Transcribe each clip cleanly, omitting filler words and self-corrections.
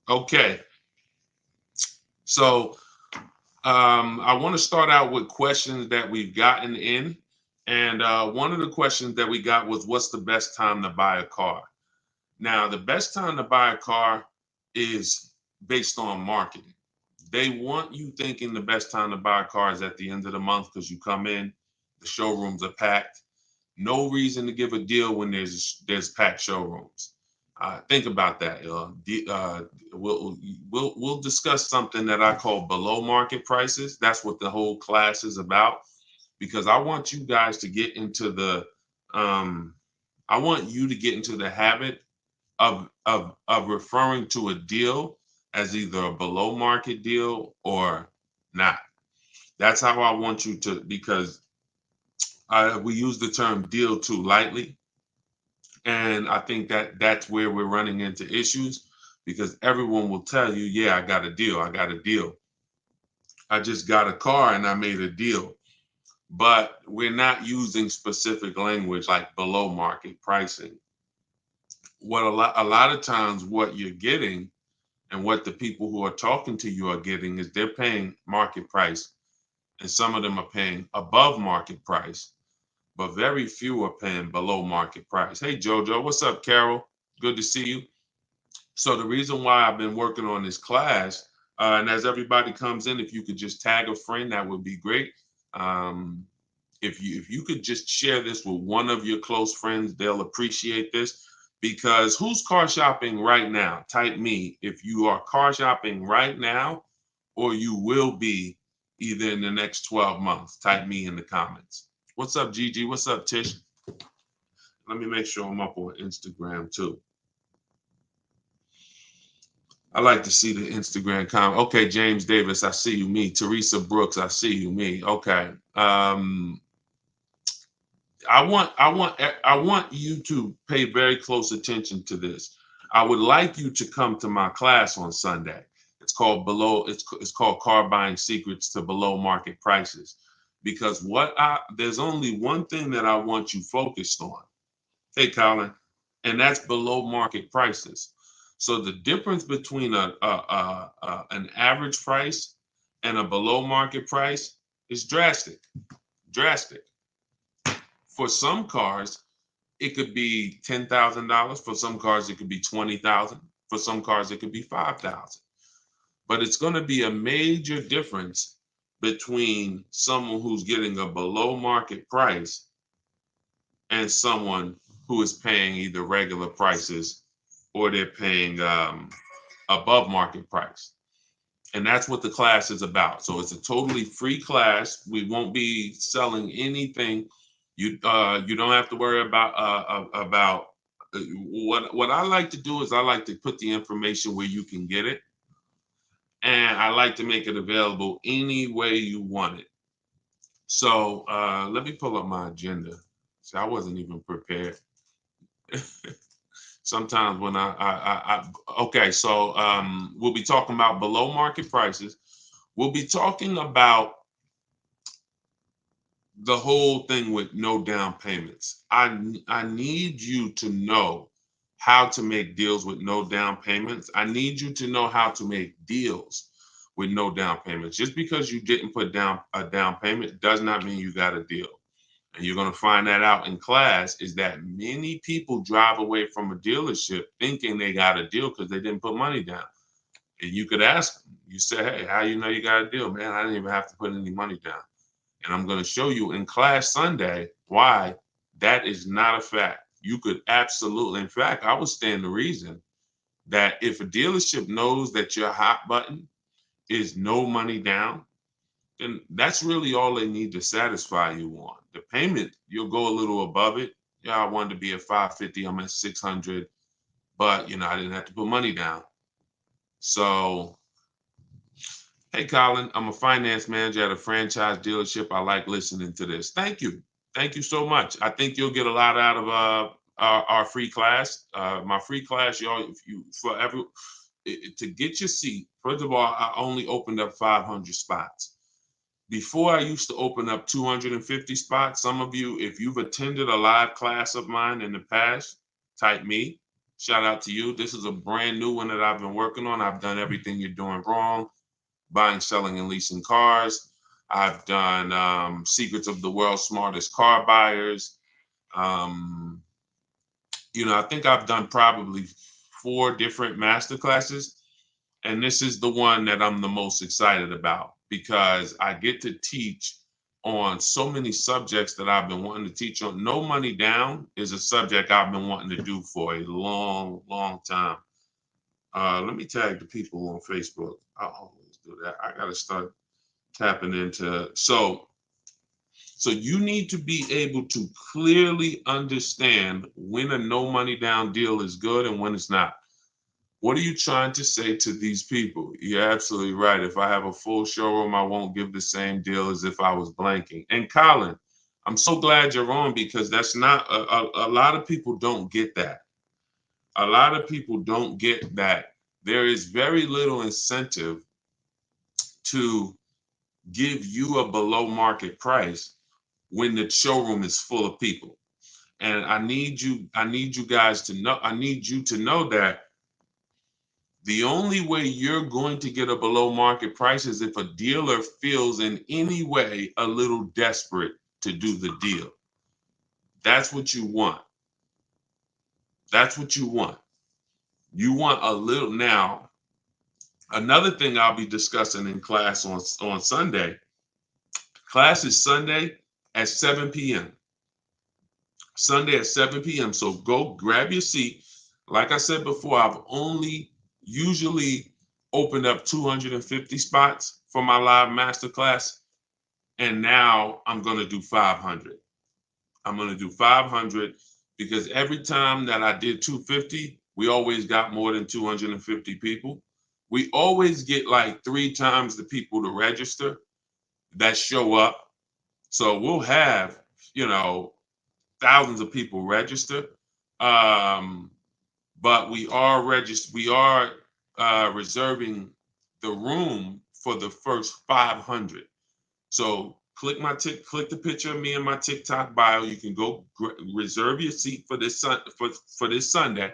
Okay. So I want to start out with questions that we've gotten in. And one of the questions that we got was, what's the best time to buy a car? Now, the best time to buy a car is based on marketing. They want you thinking the best time to buy a car is at the end of the month because you come in, the showrooms are packed. No reason to give a deal when there's packed showrooms. Think about that. We'll, we'll discuss something that I call below market prices. That's what the whole class is about, because I want you guys to get into the um, I want you to get into the habit of referring to a deal as either a below market deal or not. That's how I want you to, because we use the term deal too lightly. And I think that that's where we're running into issues, because everyone will tell you, yeah, I got a deal. I got a deal. I just got a car and I made a deal. But we're not using specific language like below market pricing. What a lot of times what you're getting and what the people who are talking to you are getting is they're paying market price, and some of them are paying above market price, but very few are paying below market price. Hey Jojo, what's up, Carol? Good to see you. So the reason why I've been working on this class, and as everybody comes in, if you could just tag a friend, that would be great. Um, if you could just share this with one of your close friends, they'll appreciate this. Because who's car shopping right now? Type me if you are car shopping right now, or you will be either in the next 12 months. Type me in the comments. What's up, Gigi? What's up, Tish? Let me make sure I'm up on Instagram too. I like to see the Instagram comment. Okay, James Davis, I see you. Me, Teresa Brooks, I see you. Me. Okay. I want you to pay very close attention to this. I would like you to come to my class on Sunday. It's called Car Buying Secrets to Below Market Prices. Because there's only one thing that I want you focused on. Hey, Colin, and that's below market prices. So the difference between an average price and a below market price is drastic. Drastic. For some cars, it could be $10,000. For some cars, it could be 20,000. For some cars, it could be 5,000. But it's going to be a major difference between someone who's getting a below market price and someone who is paying either regular prices or they're paying above market price. And that's what the class is about. So it's a totally free class. We won't be selling anything. You don't have to worry about what I like to do is I like to put the information where you can get it, and I like to make it available any way you want it. So let me pull up my agenda. See, I wasn't even prepared. Sometimes when okay, so we'll be talking about below market prices. We'll be talking about the whole thing with no down payments. I need you to know how to make deals with no down payments. I need you to know how to make deals with no down payments. Just because you didn't put down a down payment does not mean you got a deal. And you're going to find that out in class, is that many people drive away from a dealership thinking they got a deal because they didn't put money down. And you could ask them, you say, hey, how you know you got a deal? Man, I didn't even have to put any money down. And I'm going to show you in class Sunday why that is not a fact. You could absolutely, in fact, I would stand to reason that if a dealership knows that your hot button is no money down, then that's really all they need to satisfy you on. The payment, you'll go a little above it. Yeah, I wanted to be at 550, I'm at 600, but I didn't have to put money down. So, hey Colin, I'm a finance manager at a franchise dealership. I like listening to this. Thank you. Thank you so much. I think you'll get a lot out of our free class. My free class, y'all, if you for every to get your seat, first of all, I only opened up 500 spots. Before I used to open up 250 spots. Some of you, if you've attended a live class of mine in the past, type me. shout out to you. This is a brand new one that I've been working on. I've done everything you're doing wrong, buying, selling, and leasing cars. I've done secrets of the world's smartest car buyers. Um, I think I've done probably 4 different master classes, and this is the one that I'm the most excited about because I get to teach on so many subjects that I've been wanting to teach on. No money down is a subject I've been wanting to do for a long, long time. Let me tag the people on Facebook. I always do that. I got to start tapping into. So you need to be able to clearly understand when a no money down deal is good and when it's not. What are you trying to say to these people? You're absolutely right. If I have a full showroom, I won't give the same deal as if I was blanking. And Colin, I'm so glad you're on because that's not a lot of people don't get that. A lot of people don't get that there is very little incentive to give you a below market price when the showroom is full of people. And I need you guys to know, I need you to know that the only way you're going to get a below market price is if a dealer feels in any way a little desperate to do the deal. That's what you want. That's what you want. You want a little. Now, another thing I'll be discussing in class on Sunday. Class is Sunday at 7 p.m. Sunday at 7 p.m. So go grab your seat. Like I said before, I've only usually opened up 250 spots for my live masterclass. And now I'm going to do 500. I'm going to do 500 because every time that I did 250, we always got more than 250 people. We always get like 3 times the people to register that show up. So we'll have, thousands of people register. Um, but we are reserving the room for the first 500. So click the picture of me in my TikTok bio. You can go reserve your seat for this Sunday.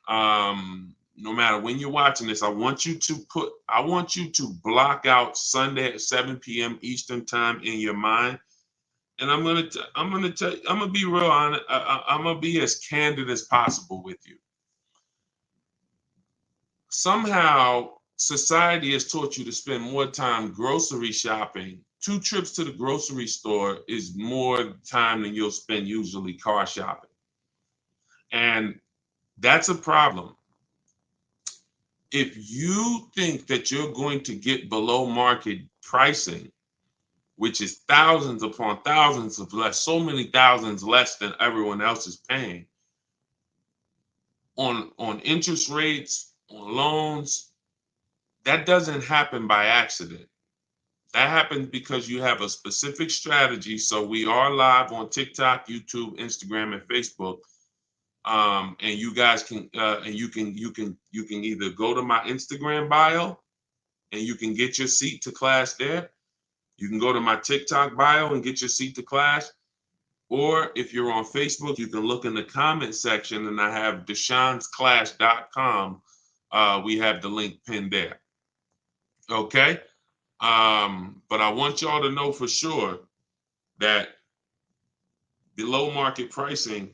No matter when you're watching this, I want you to block out Sunday at 7 p.m. Eastern time in your mind. And I'm gonna be real honest. I'm gonna be as candid as possible with you. Somehow society has taught you to spend more time grocery shopping. 2 trips to the grocery store is more time than you'll spend usually car shopping. And that's a problem. If you think that you're going to get below market pricing, which is thousands upon thousands of less, so many thousands less than everyone else is paying on interest rates, on loans, that doesn't happen by accident. That happens because you have a specific strategy. So we are live on TikTok, YouTube, Instagram, and Facebook. And you guys can and you can either go to my Instagram bio and you can get your seat to class there. You can go to my TikTok bio and get your seat to class. Or if you're on Facebook, you can look in the comment section and I have deshawnsclass.com. We have the link pinned there. Okay. But I want y'all to know for sure that below market pricing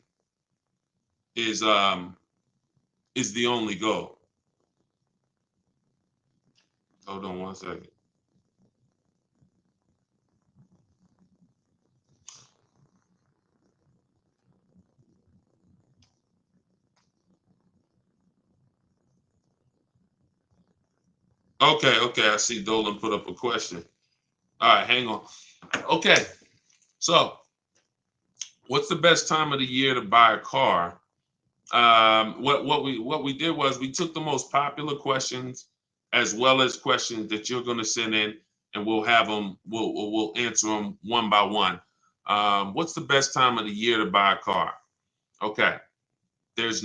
is the only goal. Hold on one second. Okay, I see Dolan put up a question. All right, hang on. Okay, so what's the best time of the year to buy a car? What we did was we took the most popular questions as well as questions that you're going to send in, and we'll have them. We'll answer them one by one. What's the best time of the year to buy a car? Okay, there's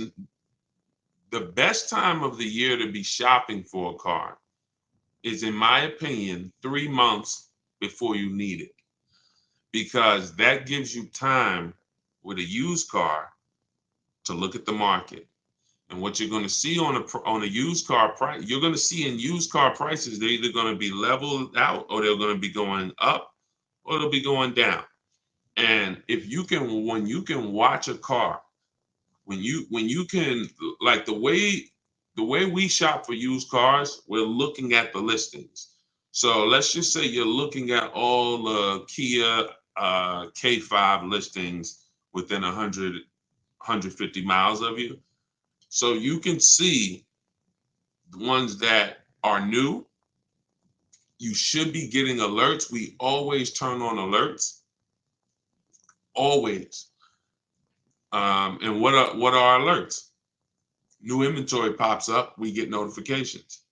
the best time of the year to be shopping for a car is, in my opinion, 3 months before you need it, because that gives you time with a used car to look at the market. And what you're going to see on a used car price, you're going to see in used car prices, they're either going to be leveled out, or they're going to be going up, or they'll be going down. And if you can, when you can watch a car, when you can, like the way we shop for used cars, we're looking at the listings. So let's just say you're looking at all the Kia K5 listings within 150 miles of you. So you can see the ones that are new. You should be getting alerts. We always turn on alerts, always. And what are alerts? New inventory pops up, we get notifications.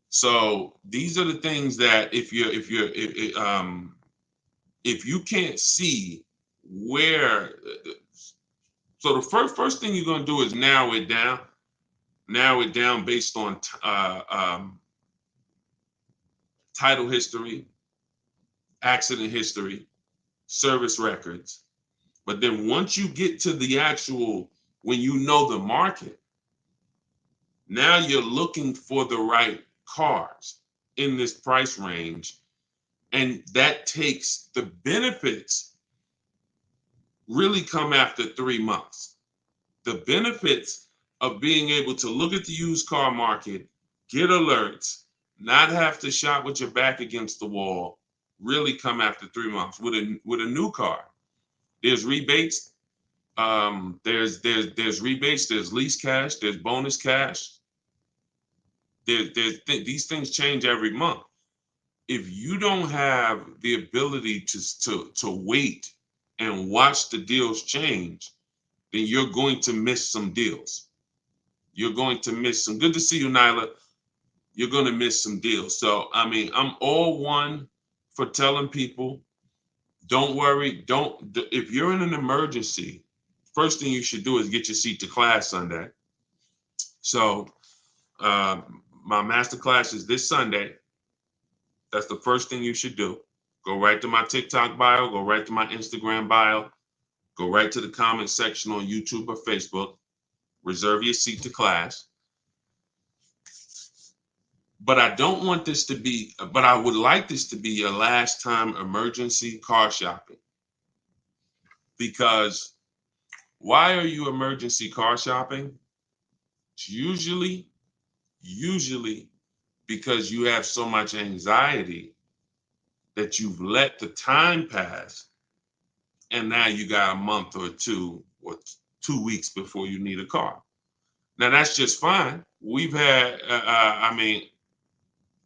So these are the things that if you can't see where, so the first thing you're going to do is narrow it down based on title history, accident history, service records. But then once you get to the actual, when you know the market, now you're looking for the right cars in this price range. And that takes the benefits really come after 3 months. The benefits of being able to look at the used car market, get alerts, not have to shop with your back against the wall, really come after 3 months. With a new car, there's rebates. There's rebates. There's lease cash. There's bonus cash. These things change every month. If you don't have the ability to wait and watch the deals change, then you're going to miss some deals. You're going to miss some. Good to see you, Nyla. You're going to miss some deals. So, I mean, I'm all one for telling people, don't worry. If you're in an emergency, first thing you should do is get your seat to class Sunday. So, my masterclass is this Sunday. That's the first thing you should do. Go right to my TikTok bio, go right to my Instagram bio, go right to the comment section on YouTube or Facebook, reserve your seat to class. But I don't want this to be, but I would like this to be your last time emergency car shopping. Because why are you emergency car shopping? It's usually because you have so much anxiety that you've let the time pass, and now you got a month or 2 weeks before you need a car. Now that's just fine. We've had,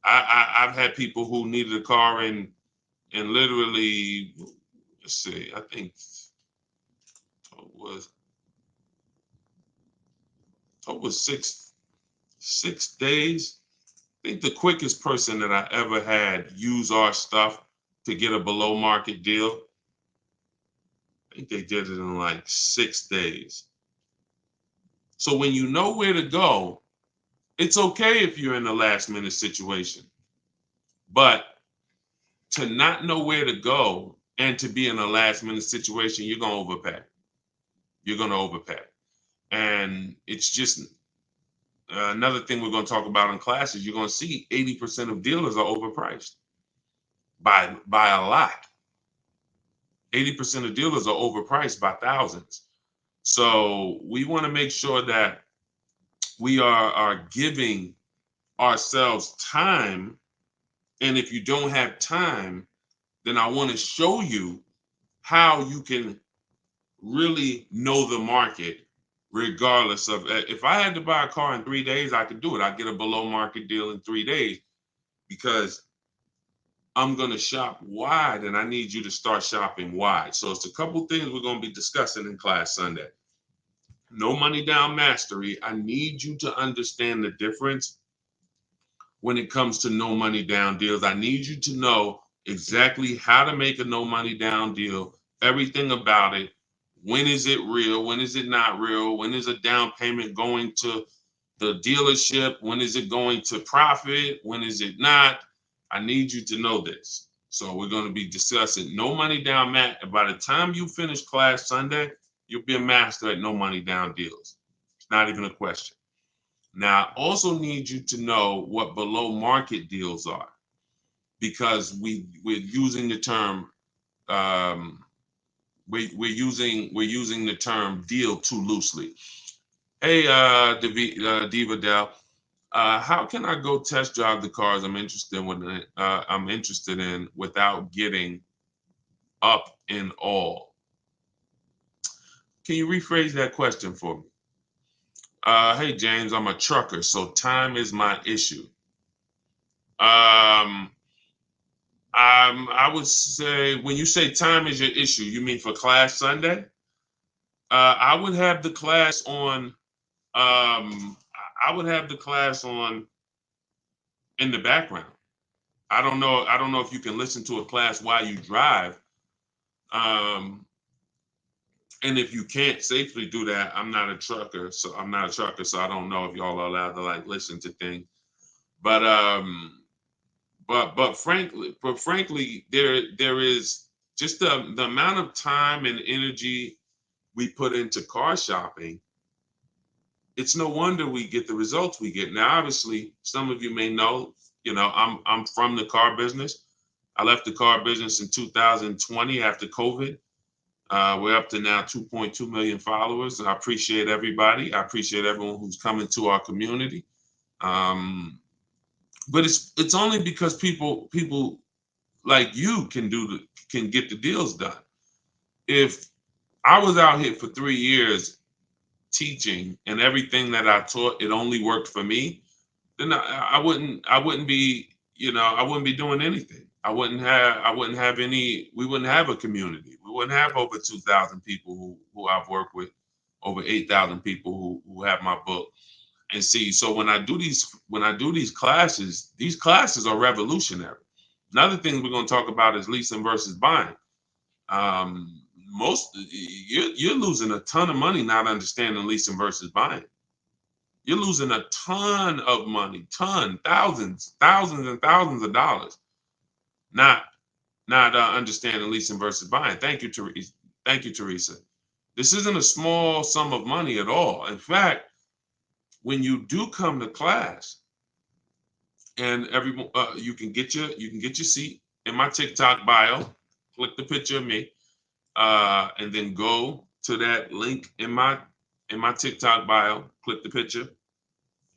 I've had people who needed a car in literally, let's see, I think it was 6 days. I think the quickest person that I ever had use our stuff to get a below market deal, I think they did it in like 6 days. So when you know where to go, it's okay if you're in a last minute situation. But to not know where to go and to be in a last minute situation, you're going to overpay. You're going to overpay. And it's just another thing we're going to talk about in classes. You're going to see 80% of dealers are overpriced by a lot. 80% of dealers are overpriced by thousands. So we want to make sure that we are giving ourselves time. And if you don't have time, then I want to show you how you can really know the market regardless of, if I had to buy a car in 3 days, I could do it. I'd get a below market deal in 3 days because I'm going to shop wide, and I need you to start shopping wide. So it's a couple things we're going to be discussing in class Sunday. No money down mastery. I need you to understand the difference when it comes to no money down deals. I need you to know exactly how to make a no money down deal, everything about it. When is it real? When is it not real? When is a down payment going to the dealership? When is it going to profit? When is it not? I need you to know this. So we're going to be discussing no money down, Matt. And by the time you finish class Sunday, you'll be a master at no money down deals. Not even a question. Now, I also need you to know what below market deals are, because we're using the term we're using the term deal too loosely. Hey, Diva Dell, how can I go test drive the cars I'm interested in without getting up in all? Can you rephrase that question for me? Hey James, I'm a trucker, so time is my issue. I would say, when you say time is your issue, you mean for class Sunday? I would have the class on. I would have the class on in the background. I don't know. I don't know if you can listen to a class while you drive. Um, and if you can't safely do that, I'm not a trucker, so I don't know if y'all are allowed to like listen to things. But frankly, there is just the amount of time and energy we put into car shopping. It's no wonder we get the results we get. Now, obviously, some of you may know, I'm from the car business. I left the car business in 2020 after COVID. We're up to now 2.2 million followers. And I appreciate everybody. I appreciate everyone who's coming to our community. But it's only because people like you can get the deals done. If I was out here for 3 years teaching and everything that I taught, it only worked for me, then I wouldn't be, I wouldn't be doing anything. We wouldn't have a community. We wouldn't have over 2,000 people who I've worked with, over 8,000 people who have my book. And see, so when I do these classes are revolutionary. Another thing we're going to talk about is leasing versus buying. You're losing a ton of money not understanding leasing versus buying. You're losing a ton of money, thousands and thousands of dollars, not understanding leasing versus buying. Thank you, Teresa. Thank you, Teresa. This isn't a small sum of money at all. In fact, when you do come to class, and everyone, you can get your seat in my TikTok bio. Click the picture of me, and then go to that link in my TikTok bio. Click the picture,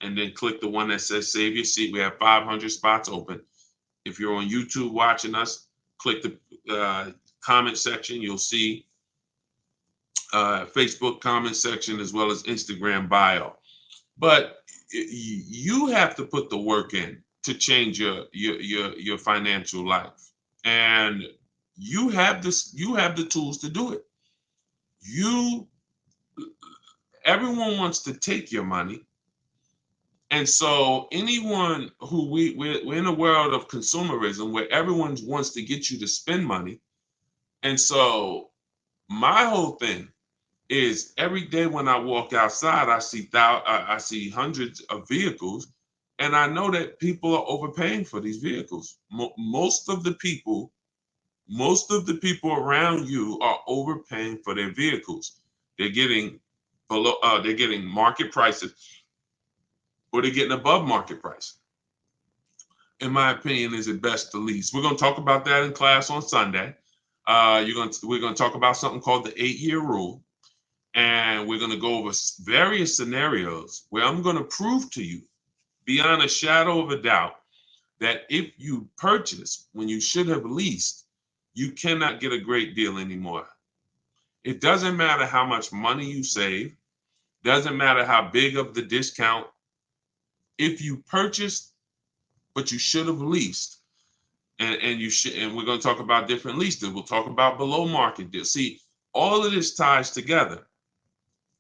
and then click the one that says "Save Your Seat." We have 500 spots open. If you're on YouTube watching us, click the comment section. You'll see Facebook comment section as well as Instagram bio. But you have to put the work in to change your financial life, and you have the tools to do it. Everyone wants to take your money, and so anyone who we're in a world of consumerism where everyone wants to get you to spend money. And so my whole thing is, every day when I walk outside, I see hundreds of vehicles, and I know that people are overpaying for these vehicles. Most of the people around you are overpaying for their vehicles. They're getting market prices, or they're getting above market price. In my opinion, is it best to lease? We're going to talk about that in class on Sunday. We're going to talk about something called the 8-year rule. And we're going to go over various scenarios where I'm going to prove to you, beyond a shadow of a doubt, that if you purchase when you should have leased, you cannot get a great deal anymore. It doesn't matter how much money you save, doesn't matter how big of the discount. If you purchased, but you should have leased, and we're going to talk about different lease deals. We'll talk about below market deals. See, all of this ties together.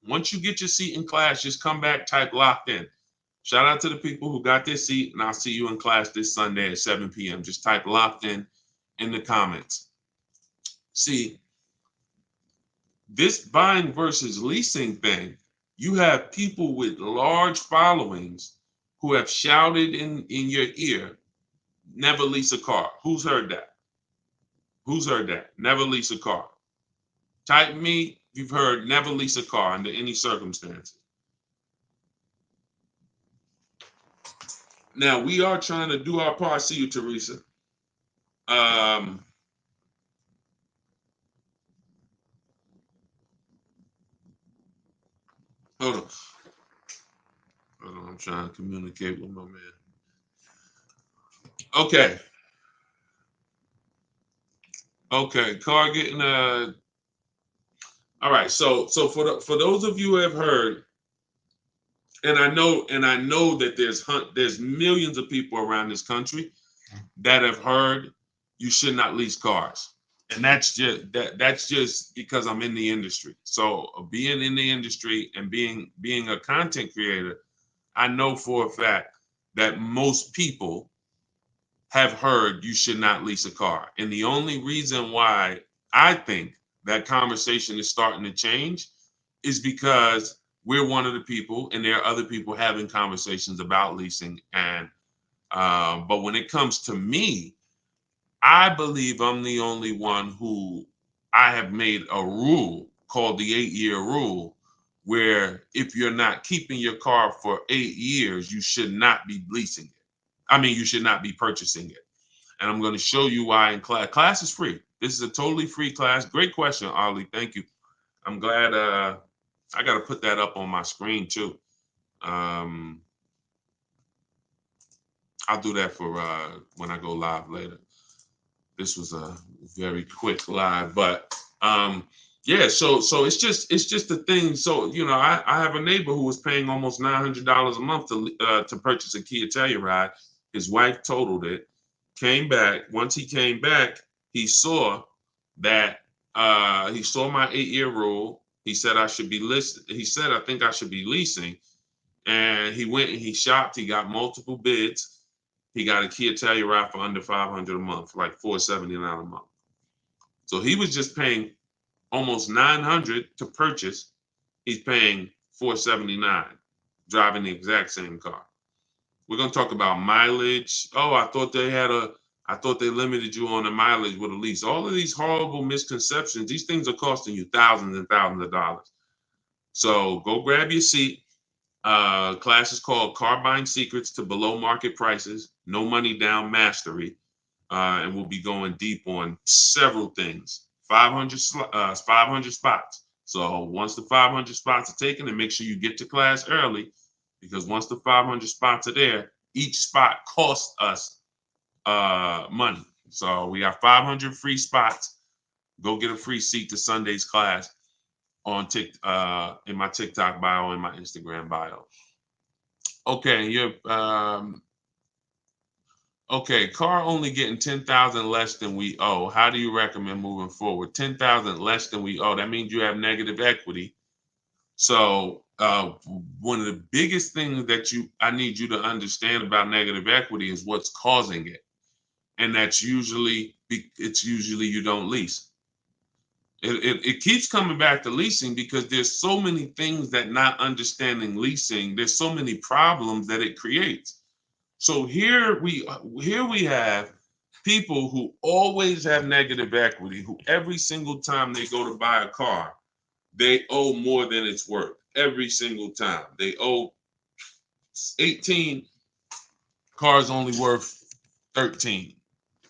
Once you get your seat in class, just come back, type locked in. Shout out to the people who got their seat, and I'll see you in class this Sunday at 7 p.m. Just type locked in the comments. See, this buying versus leasing thing, you have people with large followings who have shouted in your ear, never lease a car. Who's heard that? Who's heard that? Never lease a car. Type me, you've heard never lease a car under any circumstances. Now we are trying to do our part. I see you, Teresa. Um, hold on. Hold on. I'm trying to communicate with my man. Okay. Okay. Car getting all right. So for those of you who have heard, and I know that there's millions of people around this country that have heard you should not lease cars. And that's just because I'm in the industry. So being in the industry and being a content creator, I know for a fact that most people have heard you should not lease a car. And the only reason why I think that conversation is starting to change is because we're one of the people, and there are other people having conversations about leasing. And but when it comes to me, I believe I'm the only one who I have made a rule called the 8-year rule, where if you're not keeping your car for 8 years, you should not be leasing it. I mean, you should not be purchasing it. And I'm going to show you why in class. Class is free. This is a totally free class. Great question, Ollie. Thank you. I'm glad. I got to put that up on my screen too. Um, I'll do that for when I go live later. This was a very quick live, but yeah. So it's just the thing. So I have a neighbor who was paying almost $900 a month to purchase a Kia Telluride. His wife totaled it. Came back. Once he came back, he saw that he saw my 8-year rule. He said I should be listed. He said I think I should be leasing, and he went and he shopped. He got multiple bids. He got a Kia Telluride for under 500 a month, like 479 a month. So he was just paying almost 900 to purchase. He's paying 479, driving the exact same car. We're gonna talk about mileage. Oh, I thought they limited you on the mileage with a lease. All of these horrible misconceptions, these things are costing you thousands and thousands of dollars. So go grab your seat. Class is called Car Buying Secrets to Below Market Prices, No Money Down Mastery. And we'll be going deep on several things. 500 spots. So once the 500 spots are taken, and make sure you get to class early, because once the 500 spots are there, each spot costs us money. So we got 500 free spots. Go get a free seat to Sunday's class on in my TikTok bio and my Instagram bio. Okay, okay, car only getting 10,000 less than we owe. How do you recommend moving forward? 10,000 less than we owe. That means you have negative equity. So one of the biggest things that I need you to understand about negative equity is what's causing it. And it's usually you don't lease. It keeps coming back to leasing because there's so many things that not understanding leasing, there's so many problems that it creates. So here we have people who always have negative equity, who every single time they go to buy a car, they owe more than it's worth. Every single time. They owe 18, cars only worth 13.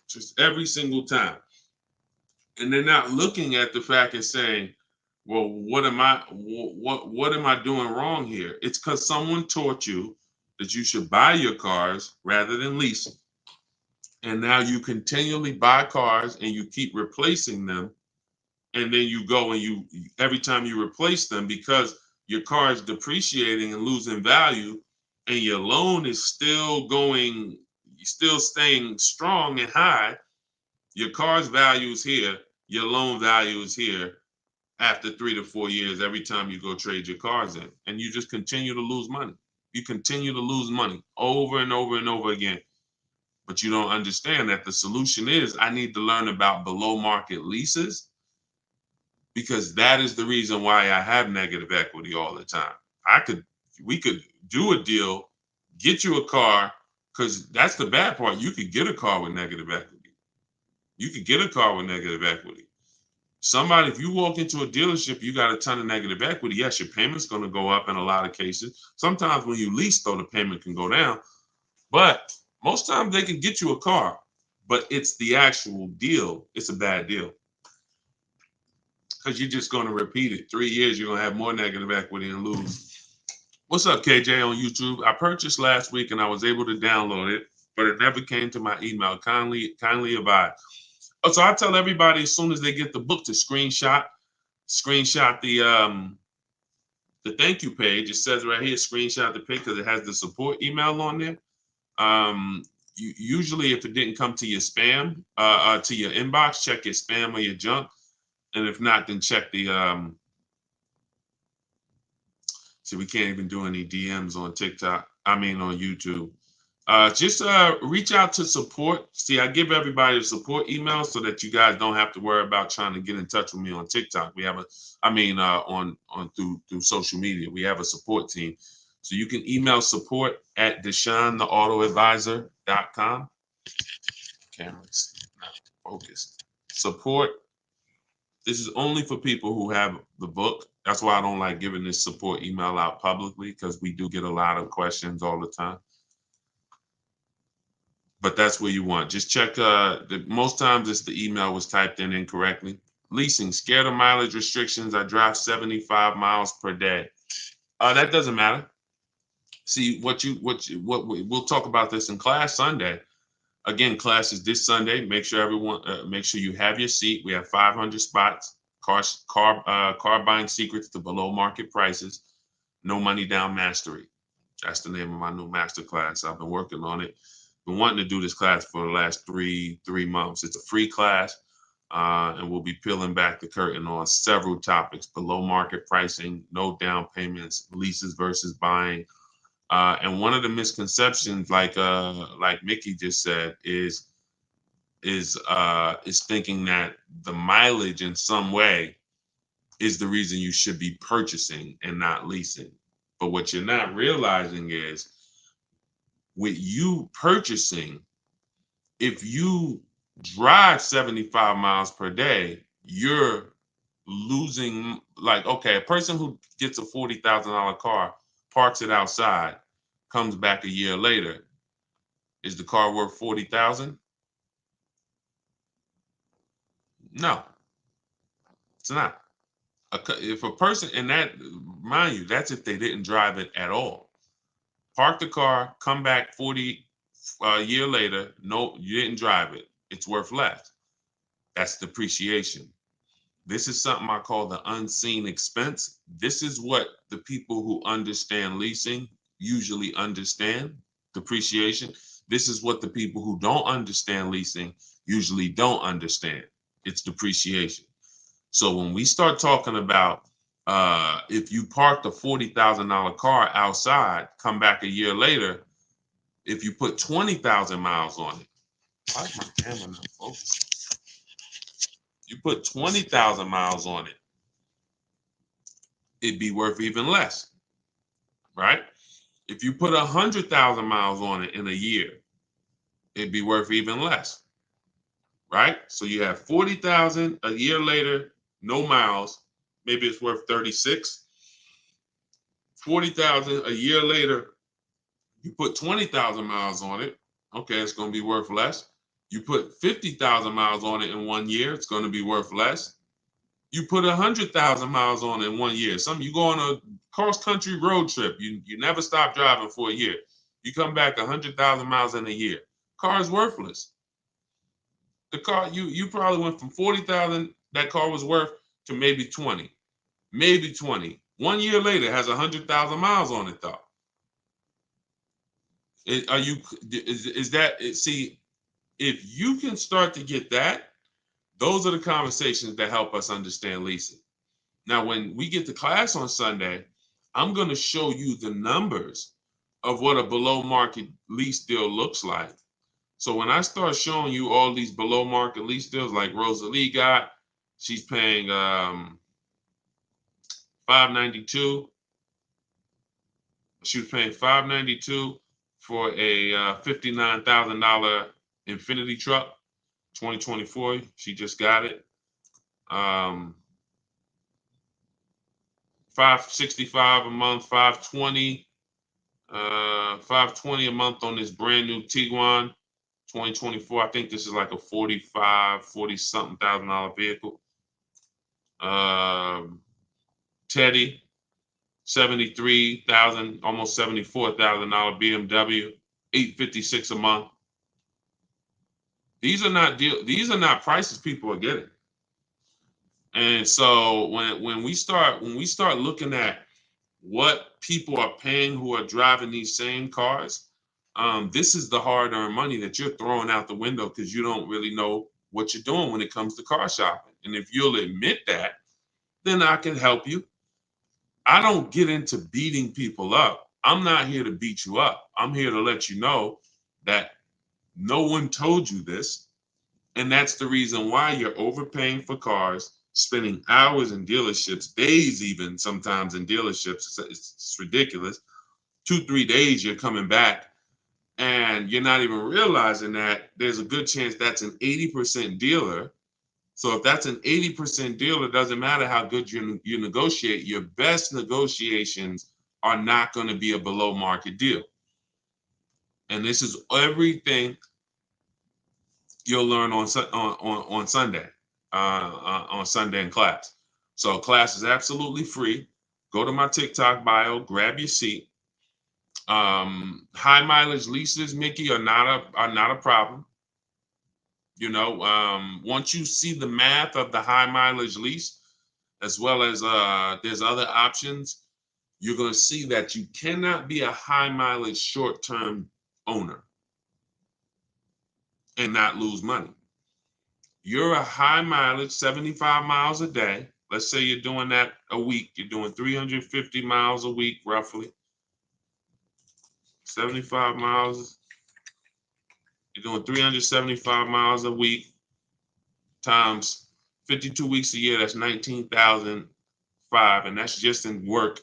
Just every single time. And they're not looking at the fact and saying, well, what am I doing wrong here? It's because someone taught you that you should buy your cars rather than lease. And now you continually buy cars and you keep replacing them. And then you go and every time you replace them, because your car is depreciating and losing value, and your loan is still staying strong and high, your car's value is here, your loan value is here after 3 to 4 years, every time you go trade your cars in, and you just continue to lose money. You continue to lose money over and over and over again. But you don't understand that the solution is I need to learn about below market leases, because that is the reason why I have negative equity all the time. We could do a deal, get you a car, because that's the bad part. You could get a car with negative equity. You could get a car with negative equity. Somebody, if you walk into a dealership, you got a ton of negative equity. Yes, your payment's going to go up in a lot of cases. Sometimes when you lease, though, the payment can go down. But most times they can get you a car, but it's the actual deal. It's a bad deal. Because you're just going to repeat it. 3 years, you're going to have more negative equity and lose. What's up, KJ on YouTube? I purchased last week and I was able to download it, but it never came to my email. Kindly advise. Oh, so I tell everybody as soon as they get the book to screenshot the thank you page. It says right here, screenshot the page because it has the support email on there. Usually if it didn't come to your spam, to your inbox, check your spam or your junk. And if not, then check the, see, we can't even do any DMs on TikTok. I mean, on YouTube. Just reach out to support. See, I give everybody a support email so that you guys don't have to worry about trying to get in touch with me on TikTok. We have through social media. We have a support team. So you can email support at DeshaunTheAutoAdvisor.com. Camera's not focused. Support. This is only for people who have the book. That's why I don't like giving this support email out publicly, because we do get a lot of questions all the time. But that's where you want. Just check. Most times it's the email was typed in incorrectly. Leasing, scared of mileage restrictions. I drive 75 miles per day. That doesn't matter. See, what we'll talk about this in class Sunday. Again, class is this Sunday. Make sure you have your seat. We have 500 spots. Car buying secrets to below market prices. No money down mastery. That's the name of my new masterclass. I've been working on it. Been wanting to do this class for the last three months. It's a free class, and we'll be peeling back the curtain on several topics: below market pricing, no down payments, leases versus buying. And one of the misconceptions, like Mickey just said, is thinking that the mileage in some way is the reason you should be purchasing and not leasing. But what you're not realizing is, with you purchasing, if you drive 75 miles per day, you're losing. Like, okay, a person who gets a $40,000 car, parks it outside, comes back a year later, is the car worth 40,000? No, it's not. If a person, and that, mind you, that's if they didn't drive it at all. Park the car, come back 40 a year later, no, you didn't drive it. It's worth less. That's depreciation. This is something I call the unseen expense. This is what the people who understand leasing usually understand, depreciation. This is what the people who don't understand leasing usually don't understand. It's depreciation. So when we start talking about if you parked a $40,000 car outside, come back a year later, if you put 20,000 miles on it, why is my camera not focusing? You put 20,000 miles on it, it'd be worth even less, right? If you put 100,000 miles on it in a year, it'd be worth even less, right? So you have 40,000 a year later, no miles, maybe it's worth 36. 40,000 a year later, you put 20,000 miles on it, okay, it's going to be worth less. You put 50,000 miles on it in 1 year, it's going to be worth less. You put 100,000 miles on it in 1 year. You go on a cross-country road trip. You never stop driving for a year. You come back 100,000 miles in a year. Car is worthless. The car, you probably went from 40,000 that car was worth to maybe 20. Maybe 20. 1 year later, it has 100,000 miles on it though. See, if you can start to get that, those are the conversations that help us understand leasing. Now, when we get to class on Sunday, I'm going to show you the numbers of what a below market lease deal looks like. So when I start showing you all these below market lease deals, like Rosalie got, she's paying $592. She was paying $592 for a $59,000 Infinity truck, 2024. She just got it. $565 a month, $520 $520 a month on this brand new Tiguan 2024. I think this is like a 40 something thousand vehicle. Teddy, 73,000, almost $74,000 BMW, 856 a month. These are not prices people are getting. And so when we start looking at what people are paying who are driving these same cars, this is the hard-earned money that you're throwing out the window because you don't really know what you're doing when it comes to car shopping. And if you'll admit that, then I can help you. I don't get into beating people up. I'm not here to beat you up. I'm here to let you know that no one told you this. And that's the reason why you're overpaying for cars, spending hours in dealerships, days even sometimes in dealerships. It's ridiculous. 2-3 days you're coming back and you're not even realizing that there's a good chance that's an 80% dealer. So if that's an 80% dealer, it doesn't matter how good you negotiate. Your best negotiations are not going to be a below market deal. And this is everything you'll learn on Sunday, on Sunday in class. So class is absolutely free. Go to my TikTok bio, grab your seat. High mileage leases, Mickey, are not a problem. You know, once you see the math of the high mileage lease, as well as there's other options, you're going to see that you cannot be a high mileage short-term owner and not lose money. You're a high mileage, 75 miles a day. Let's say you're doing that a week. You're doing 350 miles a week, roughly. 75 miles. You're doing 375 miles a week times 52 weeks a year. That's 19,005, and that's just in work.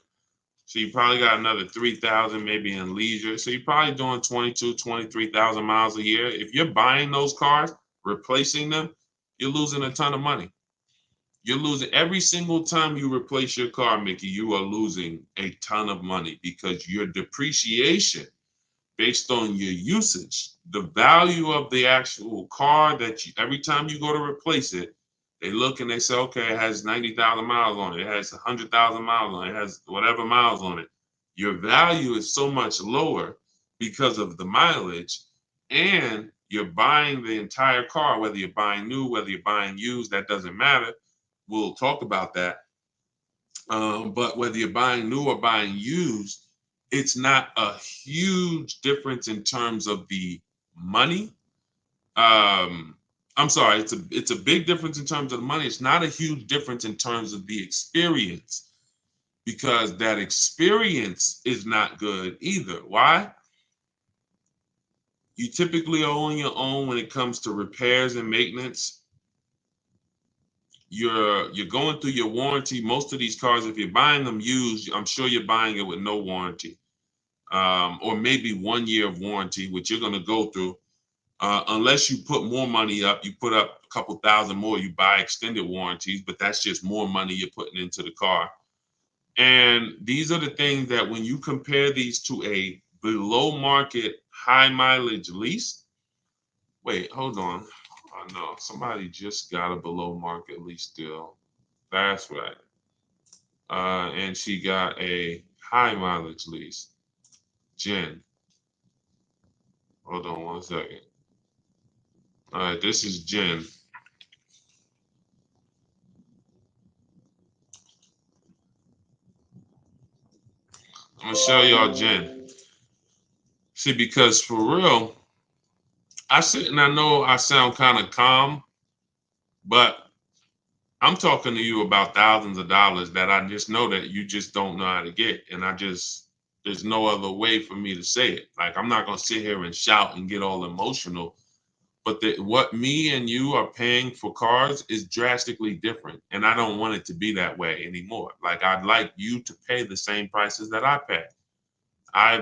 So you probably got another 3,000 maybe in leisure. So you're probably doing 23,000 miles a year. If you're buying those cars, replacing them, you're losing a ton of money. You're losing every single time you replace your car, Mickey, you are losing a ton of money because your depreciation based on your usage, the value of the actual car that you, every time you go to replace it, they look and they say, okay, it has 90,000 miles on it. It has 100,000 miles on it. It has whatever miles on it. Your value is so much lower because of the mileage, and you're buying the entire car, whether you're buying new, whether you're buying used, that doesn't matter. We'll talk about that. But whether you're buying new or buying used, it's not a huge difference in terms of the money. I'm sorry, it's a big difference in terms of the money. It's not a huge difference in terms of the experience, because that experience is not good either. Why? You typically are on your own when it comes to repairs and maintenance. You're going through your warranty. Most of these cars, if you're buying them used, I'm sure you're buying it with no warranty, or maybe 1 year of warranty, which you're going to go through. Unless you put more money up, you put up a couple thousand more, you buy extended warranties, but that's just more money you're putting into the car. And these are the things that when you compare these to a below market high mileage lease, wait, hold on. Oh no, somebody just got a below market lease deal. That's right. And she got a high mileage lease. Jen. Hold on 1 second. All right, this is Jen. I'm gonna show y'all Jen. See, because for real, I sit and I know I sound kind of calm, but I'm talking to you about thousands of dollars that I just know that you just don't know how to get. And there's no other way for me to say it. Like, I'm not gonna sit here and shout and get all emotional, but what me and you are paying for cars is drastically different. And I don't want it to be that way anymore. Like, I'd like you to pay the same prices that I pay.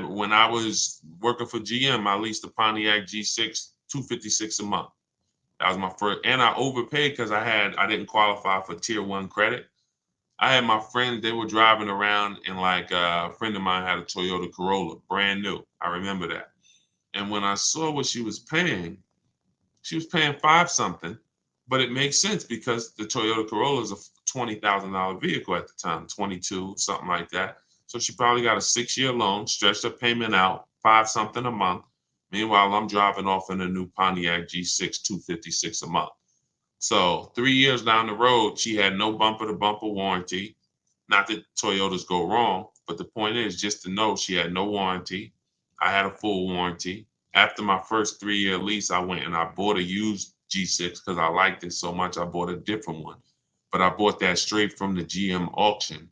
When I was working for GM, I leased a Pontiac G6, $256 a month. That was my first, and I overpaid because I didn't qualify for tier 1 credit. I had my friends, they were driving around, and like a friend of mine had a Toyota Corolla, brand new. I remember that. And when I saw what she was paying five something, but it makes sense because the Toyota Corolla is a $20,000 vehicle at the time, 22, something like that. So she probably got a 6-year loan, stretched her payment out, five something a month. Meanwhile, I'm driving off in a new Pontiac G6, 256 a month. So 3 years down the road, she had no bumper to bumper warranty. Not that Toyotas go wrong, but the point is just to know she had no warranty. I had a full warranty. After my first 3-year lease, I went and I bought a used G6 because I liked it so much. I bought a different one, but I bought that straight from the GM auction,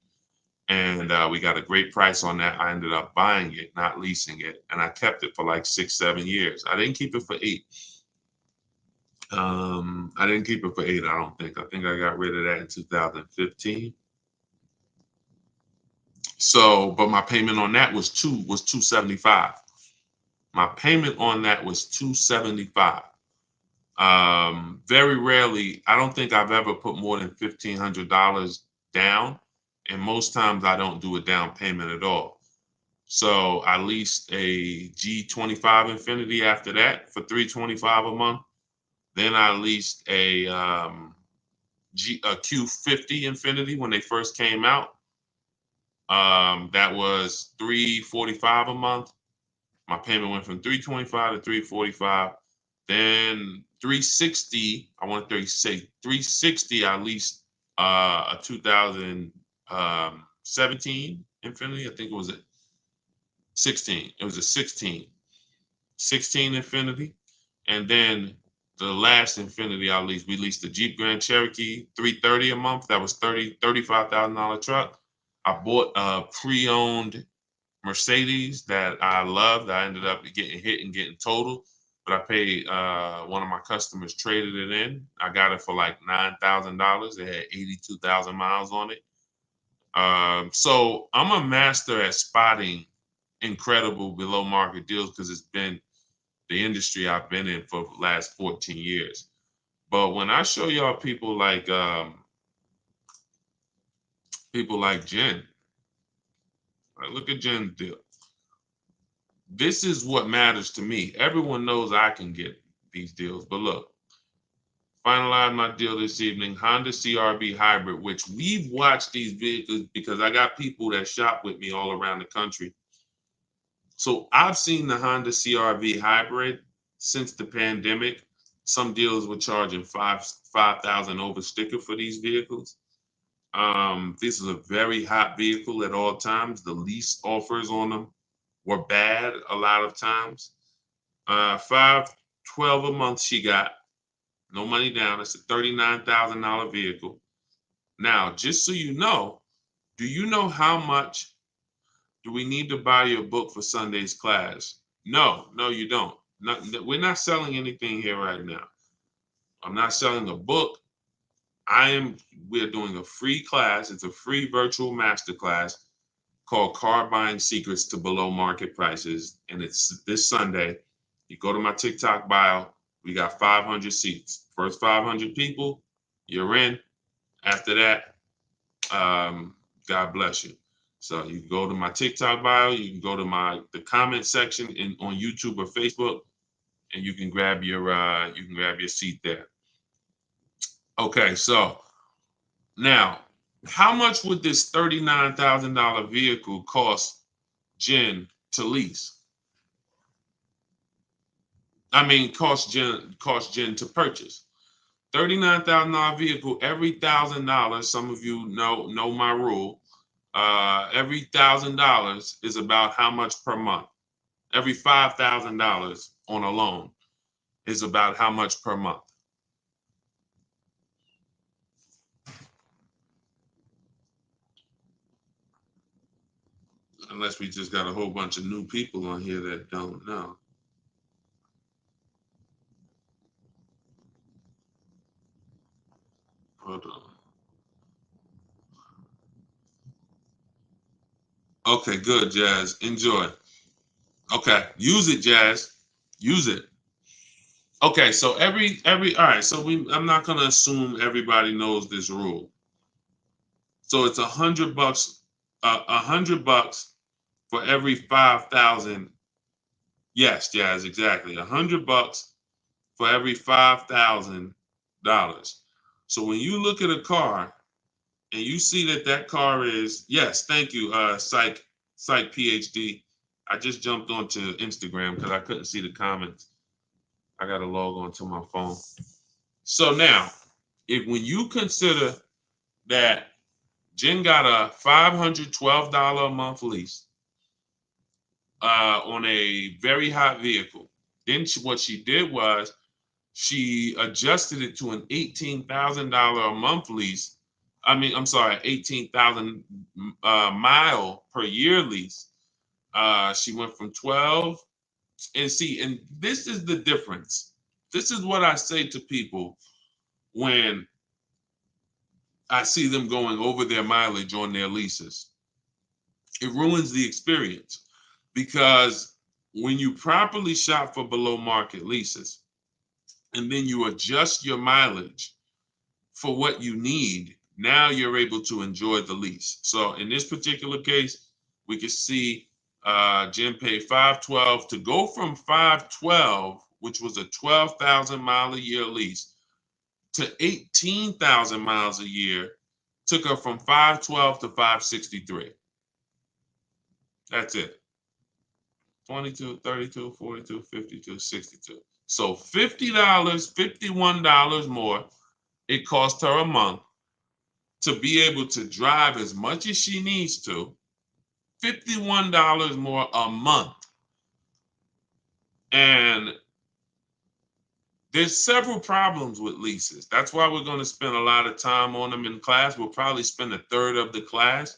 and we got a great price on that. I ended up buying it, not leasing it, and I kept it for like 6, 7 years. I didn't keep it for 8. I didn't keep it for 8. I don't think. I think I got rid of that in 2015. So, but my payment on that was 275. My payment on that was 275. Very rarely, I don't think I've ever put more than $1,500 down, and most times I don't do a down payment at all. So I leased a G25 Infinity after that for $325 a month. Then I leased a Q50 Infinity when they first came out. That was $345 a month. My payment went from $325 to $345. Then 360, I want to say 360, I leased a 2017 Infinity. I think it was a 16. It was a 16 Infinity. And then the last Infinity I leased, we leased the Jeep Grand Cherokee 330 a month. That was $35,000 truck. I bought a pre-owned Mercedes that I loved. I ended up getting hit and getting totaled, but I paid one of my customers traded it in. I got it for like $9,000. It had 82,000 miles on it. So I'm a master at spotting incredible below market deals because it's been the industry I've been in for the last 14 years. But when I show y'all people like Jen, look at Jen's deal. This is what matters to me. Everyone knows I can get these deals, but look, finalized my deal this evening, Honda CRV Hybrid, which we've watched these vehicles because I got people that shop with me all around the country. So I've seen the Honda CRV Hybrid since the pandemic. Some dealers were charging 5,000 over sticker for these vehicles. This is a very hot vehicle at all times. The lease offers on them were bad a lot of times. $512 a month she got, no money down. It's a $39,000 vehicle. Now, just so you know, do you know how much do we need to buy your book for Sunday's class? No, you don't. We're not selling anything here right now. I'm not selling a book. We're doing a free class. It's a free virtual masterclass called Car Buying Secrets to Below Market Prices. And it's this Sunday. You go to my TikTok bio. We got 500 seats. First 500 people, you're in. After that, God bless you. So you can go to my TikTok bio. You can go to the comment section on YouTube or Facebook, and you can grab your seat there. Okay, so now, how much would this $39,000 vehicle cost Jen to lease? Cost Jen to purchase. $39,000 vehicle, every $1,000. Some of you know my rule. Every $1,000 is about how much per month? Every $5,000 on a loan is about how much per month? Unless we just got a whole bunch of new people on here that don't know. Hold on. Okay, good, Jazz. Enjoy. Okay, use it, Jazz. Use it. Okay, so all right, so I'm not gonna assume everybody knows this rule. So it's $100, $100 for every 5,000. Yes, Jazz, exactly. $100 for every $5,000. So when you look at a car and you see that that car is, yes, thank you, Psych PhD. I just jumped onto Instagram because I couldn't see the comments. I got to log on to my phone. So now, if when you consider that Jen got a $512 a month lease on a very hot vehicle, then what she did was she adjusted it to an $18,000 a month lease. I'm sorry, 18,000 mile per year lease. She went from 12, and see, and this is the difference. This is what I say to people when I see them going over their mileage on their leases. It ruins the experience because when you properly shop for below market leases and then you adjust your mileage for what you need, now you're able to enjoy the lease. So in this particular case, we can see Jen paid 512 to go from 512, which was a 12,000 mile a year lease, to 18,000 miles a year. Took her from 512 to 563. That's it. 22, 32, 42, 52, 62. So $50, $51 more it cost her a month to be able to drive as much as she needs to. $51 more a month. And there's several problems with leases. That's why we're going to spend a lot of time on them in class. We'll probably spend a third of the class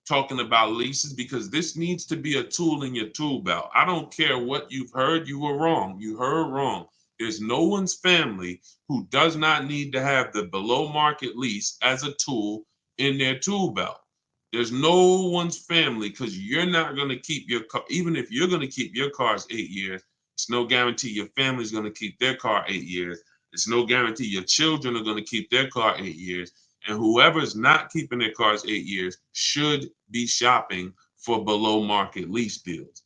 talking about leases because this needs to be a tool in your tool belt. I don't care what you've heard, you were wrong. You heard wrong. There's no one's family who does not need to have the below market lease as a tool in their tool belt. There's no one's family because you're not going to keep your car, even if you're going to keep your cars 8 years, it's no guarantee your family's going to keep their car 8 years. It's no guarantee your children are going to keep their car 8 years. And whoever's not keeping their cars 8 years should be shopping for below market lease deals.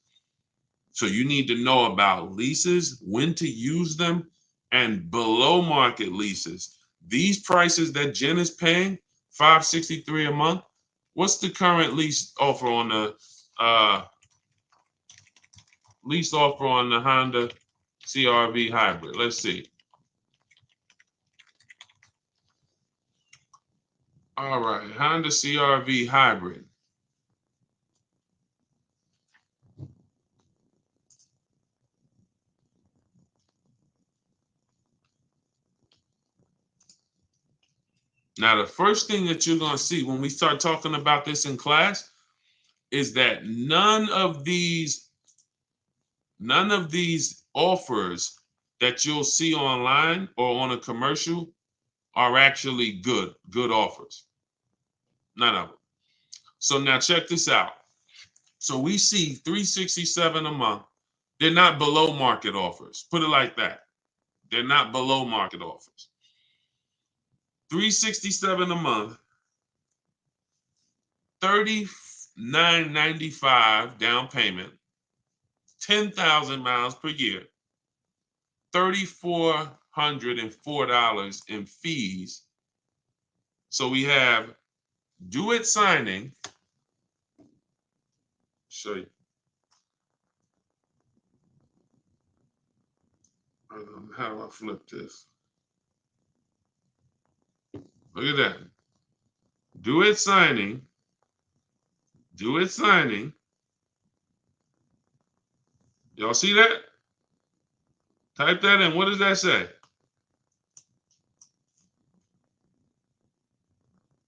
So you need to know about leases, when to use them, and below market leases. These prices that Jen is paying, $563 a month. What's the current lease offer on the Honda CR-V hybrid? Let's see. All right, Honda CR-V hybrid. Now, the first thing that you're going to see when we start talking about this in class is that none of these offers that you'll see online or on a commercial are actually good offers. None of them. So now check this out. So we see $367 a month. They're not below market offers. Put it like that. They're not below market offers. $367 a month, $39.95 down payment, 10,000 miles per year, $3,404 in fees. So we have do it signing. Show you. How do I flip this? Look at that. Do it signing. Do it signing. Y'all see that? Type that in. What does that say?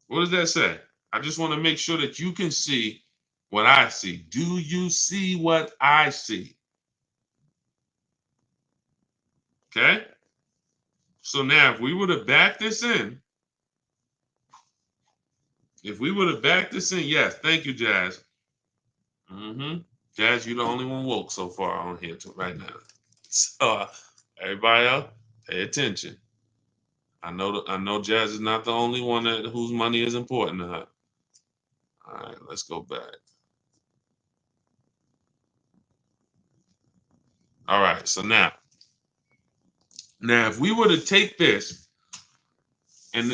What does that say? I just want to make sure that you can see what I see. Do you see what I see? Okay. So now if we were to back this in, yes, thank you, Jazz. Jazz, you're the only one woke so far on here right now. So everybody else, pay attention. I know Jazz is not the only one whose money is important to her. All right, let's go back. All right, so now if we were to take this and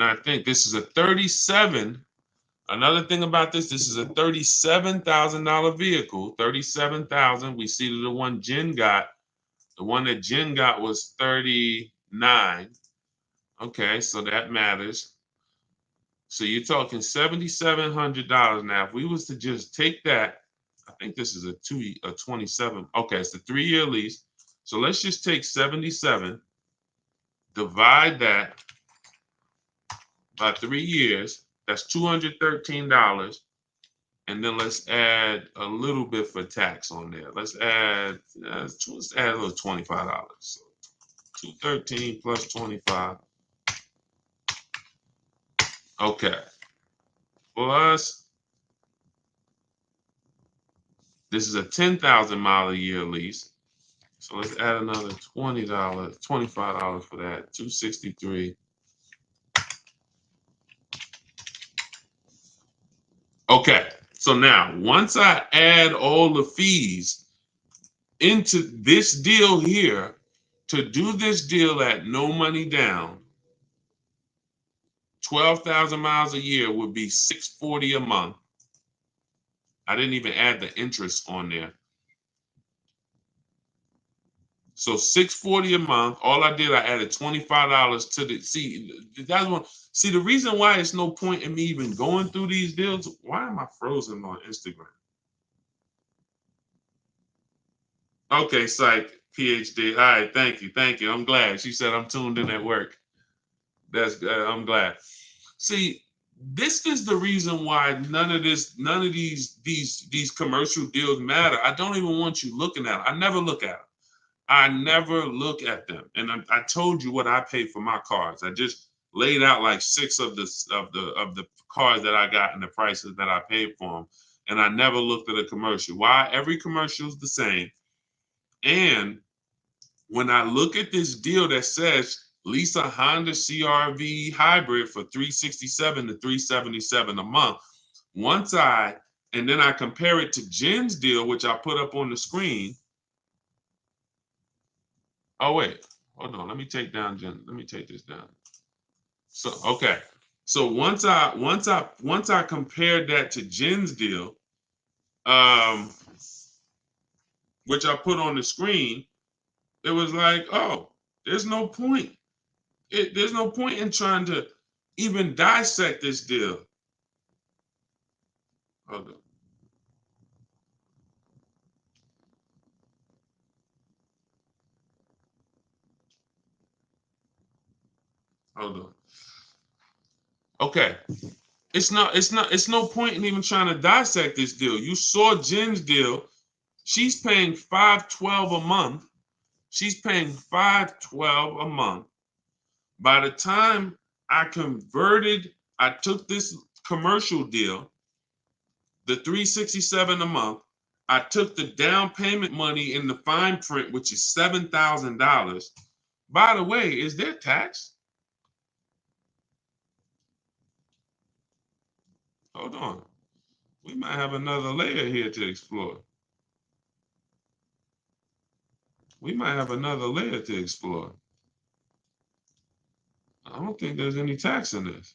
I think this is a 37. Another thing about this is a $37,000 vehicle. 37,000. We see that the one Jen got. The one that Jen got was 39. Okay, so that matters. So you're talking $7,700 now. If we was to just take that, I think this is a 27. Okay, it's a 3-year lease. So let's just take 77, divide that by 3 years. That's $213. And then let's add a little bit for tax on there. Let's add a little $25. So 213 plus 25. Okay. Plus, this is a 10,000 mile a year lease. So let's add another $20, $25 for that. 263. Okay. So now, once I add all the fees into this deal here, to do this deal at no money down, 12,000 miles a year would be $640 a month. I didn't even add the interest on there. So $640 a month. All I did, I added $25 to the that's one. See, the reason why it's no point in me even going through these deals. Why am I frozen on Instagram? Okay, psych, PhD. All right, thank you. I'm glad. She said I'm tuned in at work. That's good. I'm glad. See, this is the reason why none of these commercial deals matter. I don't even want you looking at them. I never look at them. I never look at them. And I told you what I paid for my cars. I just laid out like 6 of the cars that I got and the prices that I paid for them. And I never looked at a commercial. Why? Every commercial is the same. And when I look at this deal that says lease a Honda CR-V hybrid for $367 to $377 a month, and then I compare it to Jen's deal, which I put up on the screen. Oh wait, hold on. Let me take this down. So okay. So once I compared that to Jen's deal, which I put on the screen, it was like, oh, there's no point. There's no point in trying to even dissect this deal. Hold on. Hold on. Okay. It's no point in even trying to dissect this deal. You saw Jen's deal. She's paying $512 a month. She's paying $512 a month. By the time I took this commercial deal, the $367 a month. I took the down payment money in the fine print, which is $7,000. By the way, is there tax? Hold on. We might have another layer here to explore. I don't think there's any tax in this.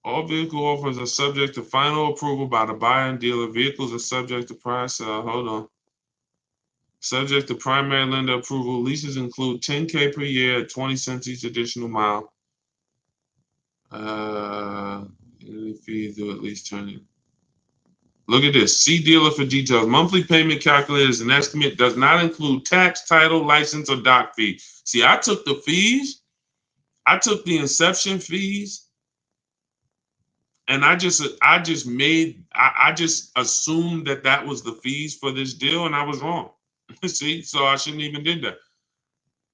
All vehicle offers are subject to final approval by the buyer and dealer. Vehicles are subject to prior sale. Hold on. Subject to primary lender approval. Leases include $10K per year at 20 cents each additional mile. Any fees due at least 20. Look at this. See dealer for details. Monthly payment calculated as an estimate does not include tax, title, license, or doc fee. See, I took the fees. I took the inception fees. And I just assumed that was the fees for this deal, and I was wrong. See, so I shouldn't even did that.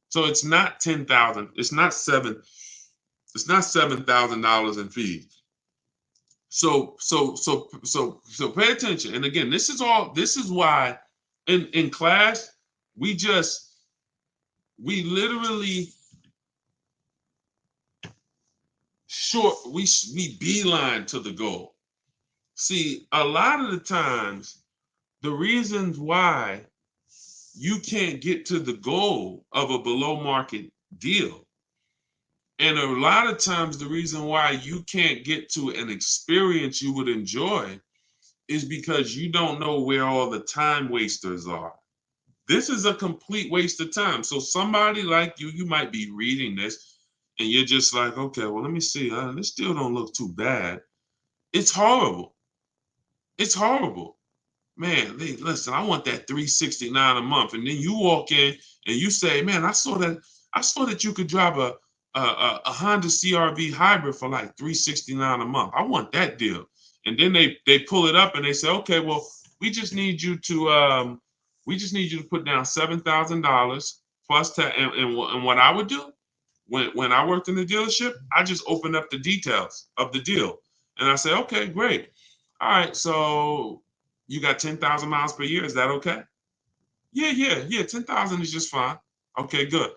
So it's not 10,000. It's not $7,000 in fees. So pay attention. And again, this is why in class we just we literally we beeline to the goal. See, a lot of the times, the reasons why you can't get to the goal of a below market deal, and a lot of times the reason why you can't get to an experience you would enjoy is because you don't know where all the time wasters are. This is a complete waste of time. So somebody like you might be reading this and you're just like, okay, well, let me see. This still don't look too bad. It's horrible. It's horrible. Man, listen, I want that 369 a month. And then you walk in and you say, man, I saw that you could drive a Honda CRV hybrid for like 369 a month. I want that deal. And then they pull it up and they say, okay, well, we just need you to put down $7,000 plus tax. And what I would do when I worked in the dealership, I just opened up the details of the deal. And I say, okay, great. All right, so you got 10,000 miles per year. Is that okay? Yeah. 10,000 is just fine. Okay, good.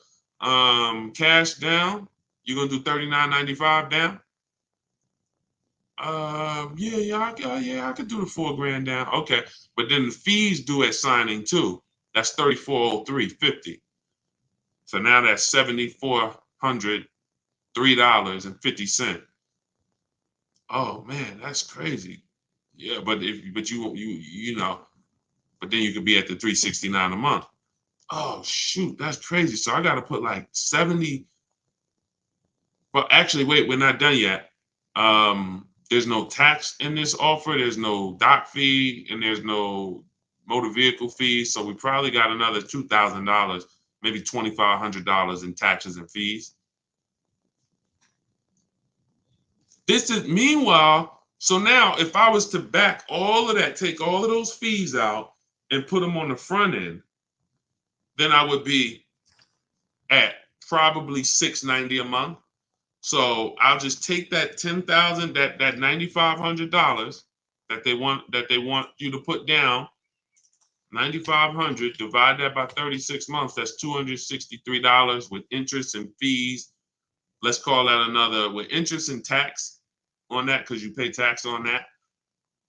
Cash down. You're gonna do 39.95 down. I could do the $4,000 down. Okay, but then the fees due at signing too. That's 3403.50. So now that's $7,403.50. Oh man, that's crazy. Yeah, but but then you could be at the 369 a month. Oh shoot, that's crazy. So I got to put like 70. Well, actually, wait, we're not done yet. There's no tax in this offer. There's no dock fee, and there's no motor vehicle fee. So we probably got another $2,000, maybe $2,500 in taxes and fees. This is meanwhile. So now, if I was to back all of that, take all of those fees out, and put them on the front end, then I would be at probably $690 a month. So I'll just take that 10,000, that $9,500 that they want you to put down, 9,500, divide that by 36 months. That's $263 with interest and fees. Let's call that another with interest and tax on that because you pay tax on that.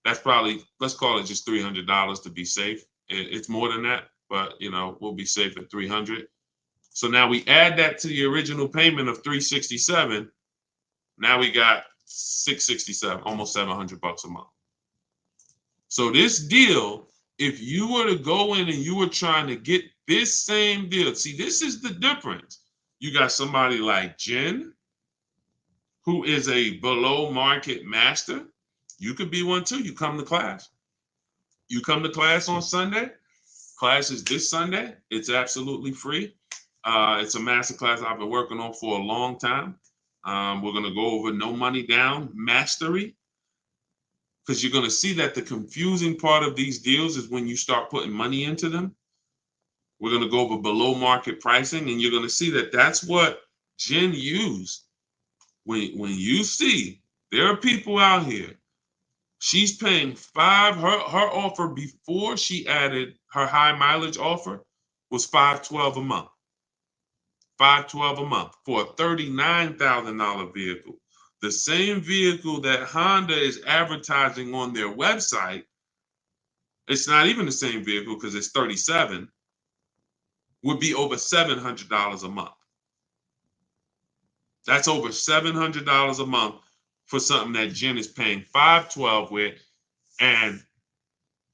That's probably, let's call it just $300 to be safe. It's more than that, but we'll be safe at 300. So now we add that to the original payment of 367. Now we got 667, almost $700 a month. So this deal, if you were to go in and you were trying to get this same deal, see, this is the difference. You got somebody like Jen, who is a below market master. You could be one too. You come to class. You come to class on Sunday. Class is this Sunday. It's absolutely free. It's a masterclass I've been working on for a long time. We're going to go over no money down mastery, because you're going to see that the confusing part of these deals is when you start putting money into them. We're going to go over below market pricing, and you're going to see that that's what Jen used. When you see there are people out here, she's paying her offer before she added her high mileage offer was $512 a month. $512 a month for a $39,000 vehicle. The same vehicle that Honda is advertising on their website, it's not even the same vehicle because it's 37, would be over $700 a month. That's over $700 a month for something that Jen is paying $512 with, and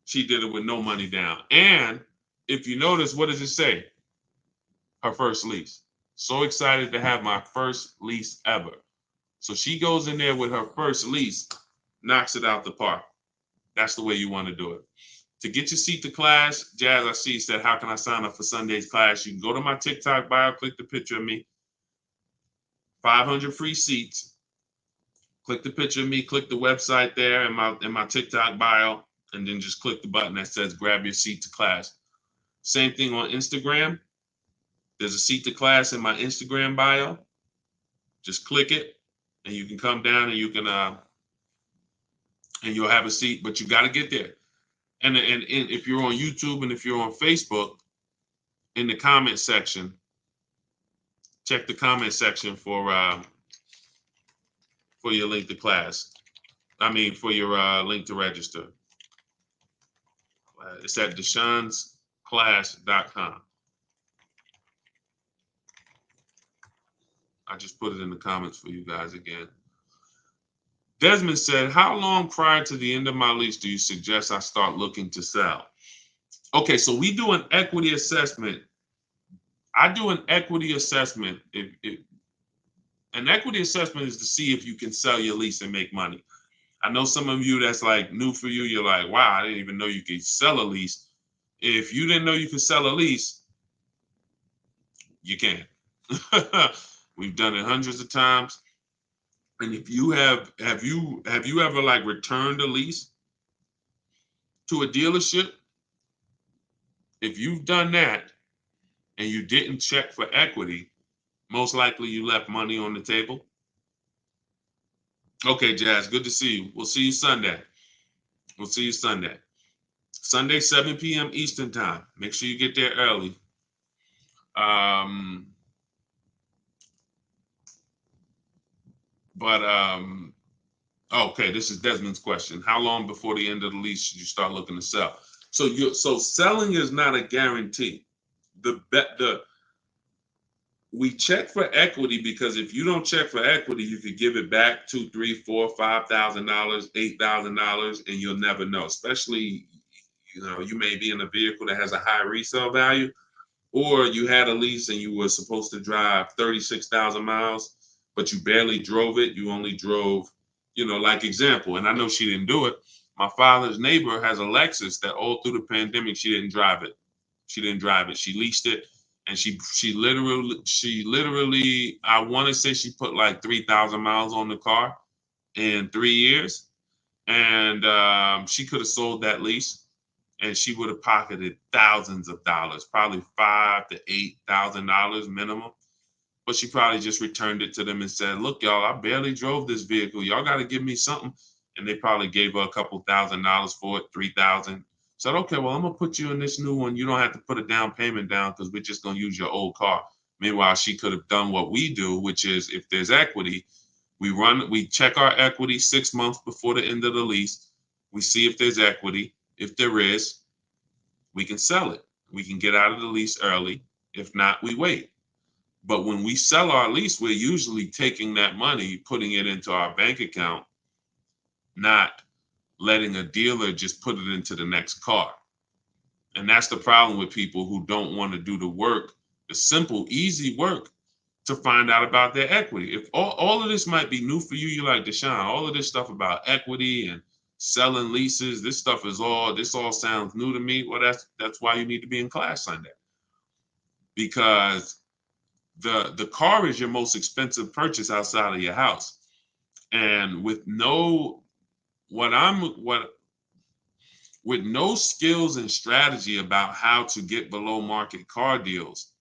she did it with no money down. And if you notice, what does it say? Her first lease. So excited to have my first lease ever. So she goes in there with her first lease, knocks it out the park. That's the way you want to do it. To get your seat to class, Jazz, I see, said, how can I sign up for Sunday's class? You can go to my TikTok bio, click the picture of me. 500 free seats. Click the picture of me, click the website there in my TikTok bio, and then just click the button that says grab your seat to class. Same thing on Instagram. There's a seat to class in my Instagram bio. Just click it, and you can come down and you can and you'll have a seat, but you got to get there. And if you're on YouTube and if you're on Facebook, in the comment section, Check the comment section for your link to class. I mean, for your link to register. It's at Deshaun'sClass.com. I just put it in the comments for you guys again. Desmond said, how long prior to the end of my lease do you suggest I start looking to sell? Okay, so we do an equity assessment. I do an equity assessment. An equity assessment is to see if you can sell your lease and make money. I know some of you that's like new for you. You're like, wow, I didn't even know you could sell a lease. If you didn't know you could sell a lease, you can. We've done it hundreds of times. And if you have you ever like returned a lease to a dealership? If you've done that and you didn't check for equity, most likely you left money on the table. Okay, Jazz, good to see you. We'll see you Sunday. We'll see you Sunday. Sunday, 7 p.m. Eastern time. Make sure you get there early. Okay, this is Desmond's question. How long before the end of the lease should you start looking to sell? So selling is not a guarantee. We check for equity because if you don't check for equity, you could give it back $2,000, $3,000, $4,000, $5,000, $8,000, and you'll never know. Especially, you may be in a vehicle that has a high resale value, or you had a lease and you were supposed to drive 36,000 miles, but you barely drove it. You only drove, like example, and I know she didn't do it. My father's neighbor has a Lexus that all through the pandemic, she didn't drive it. She leased it. And she literally, I want to say she put like 3,000 miles on the car in 3 years. And she could have sold that lease and she would have pocketed thousands of dollars, probably $5,000 to $8,000 minimum. But she probably just returned it to them and said, look, y'all, I barely drove this vehicle. Y'all got to give me something. And they probably gave her a couple $1,000 for it, 3,000. Said, okay, well, I'm going to put you in this new one. You don't have to put a down payment down because we're just going to use your old car. Meanwhile, she could have done what we do, which is if there's equity, we check our equity 6 months before the end of the lease. We see if there's equity. If there is, we can sell it. We can get out of the lease early. If not, we wait. But when we sell our lease, we're usually taking that money, putting it into our bank account, not letting a dealer just put it into the next car. And that's the problem with people who don't want to do the work, the simple, easy work to find out about their equity. If all of this might be new for you, you're like, Deshaun, all of this stuff about equity and selling leases, this all sounds new to me. Well, that's why you need to be in class Sunday. Because the car is your most expensive purchase outside of your house. And with no skills and strategy about how to get below market car deals,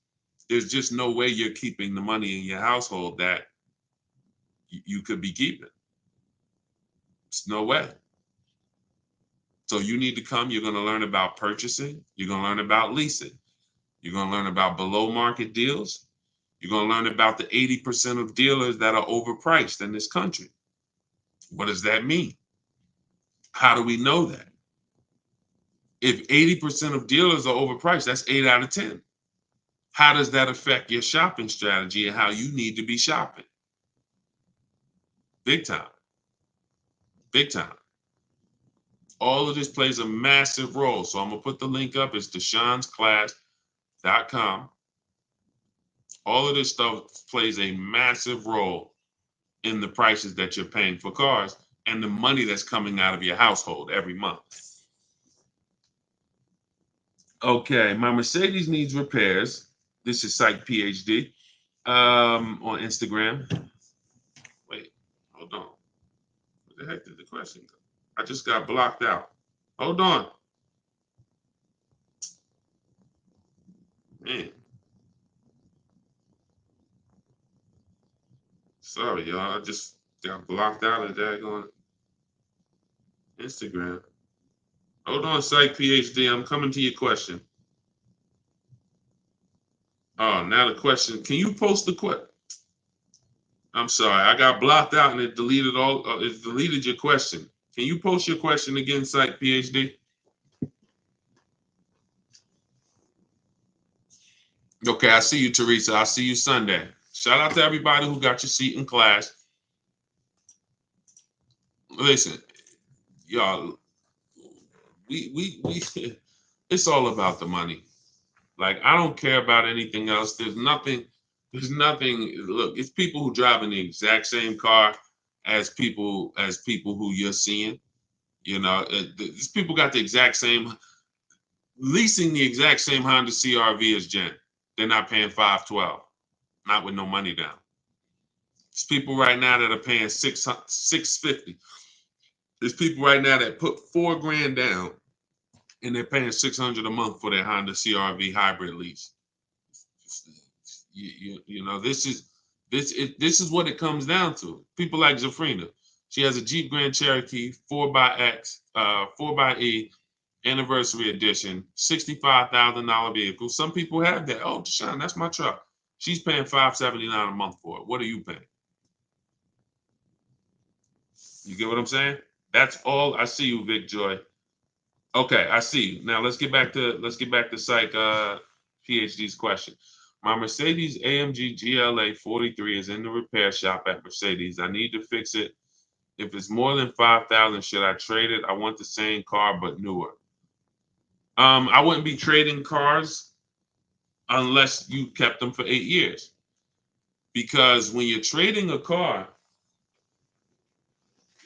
there's just no way you're keeping the money in your household that you could be keeping. It's no way. So you need to come. You're going to learn about purchasing. You're going to learn about leasing. You're going to learn about below market deals. You're going to learn about the 80% of dealers that are overpriced in this country. What does that mean? How do we know that? If 80% of dealers are overpriced, that's 8 out of 10. How does that affect your shopping strategy and how you need to be shopping? Big time. Big time. All of this plays a massive role. So I'm going to put the link up. It's Deshaun'sClass.com. All of this stuff plays a massive role in the prices that you're paying for cars and the money that's coming out of your household every month. Okay, my Mercedes needs repairs. This is Psych PhD on Instagram. Wait, hold on. What the heck did the question go? I just got blocked out. Hold on. Man. Sorry, y'all. I just got blocked out of that on Instagram. Hold on, Psych PhD. I'm coming to your question. Oh, now the question. Can you post the question? I'm sorry, I got blocked out and it deleted all. It deleted your question. Can you post your question again, Psych PhD? Okay, I see you, Teresa. I'll see you Sunday. Shout out to everybody who got your seat in class. Listen, y'all, we it's all about the money. Like, I don't care about anything else. There's nothing. Look, it's people who drive in the exact same car as people who you're seeing. These people got the exact same leasing the exact same Honda CRV as Jen. They're not paying 512, not with no money down. There's people right now that are paying 650. There's people right now that put $4,000 down and they're paying 600 a month for their Honda CRV hybrid lease. This is what it comes down to. People like Zafrina. She has a Jeep Grand Cherokee 4xX, 4xe anniversary edition, $65,000 vehicle. Some people have that. Oh, Deshaun, that's my truck. She's paying $579 a month for it. What are you paying? You get what I'm saying? That's all. I see you, Vic Joy. Okay, I see you. Now let's get back to Psych PhD's question. My Mercedes AMG GLA 43 is in the repair shop at Mercedes. I need to fix it. If it's more than 5,000, should I trade it? I want the same car but newer. I wouldn't be trading cars unless you kept them for 8 years. Because when you're trading a car,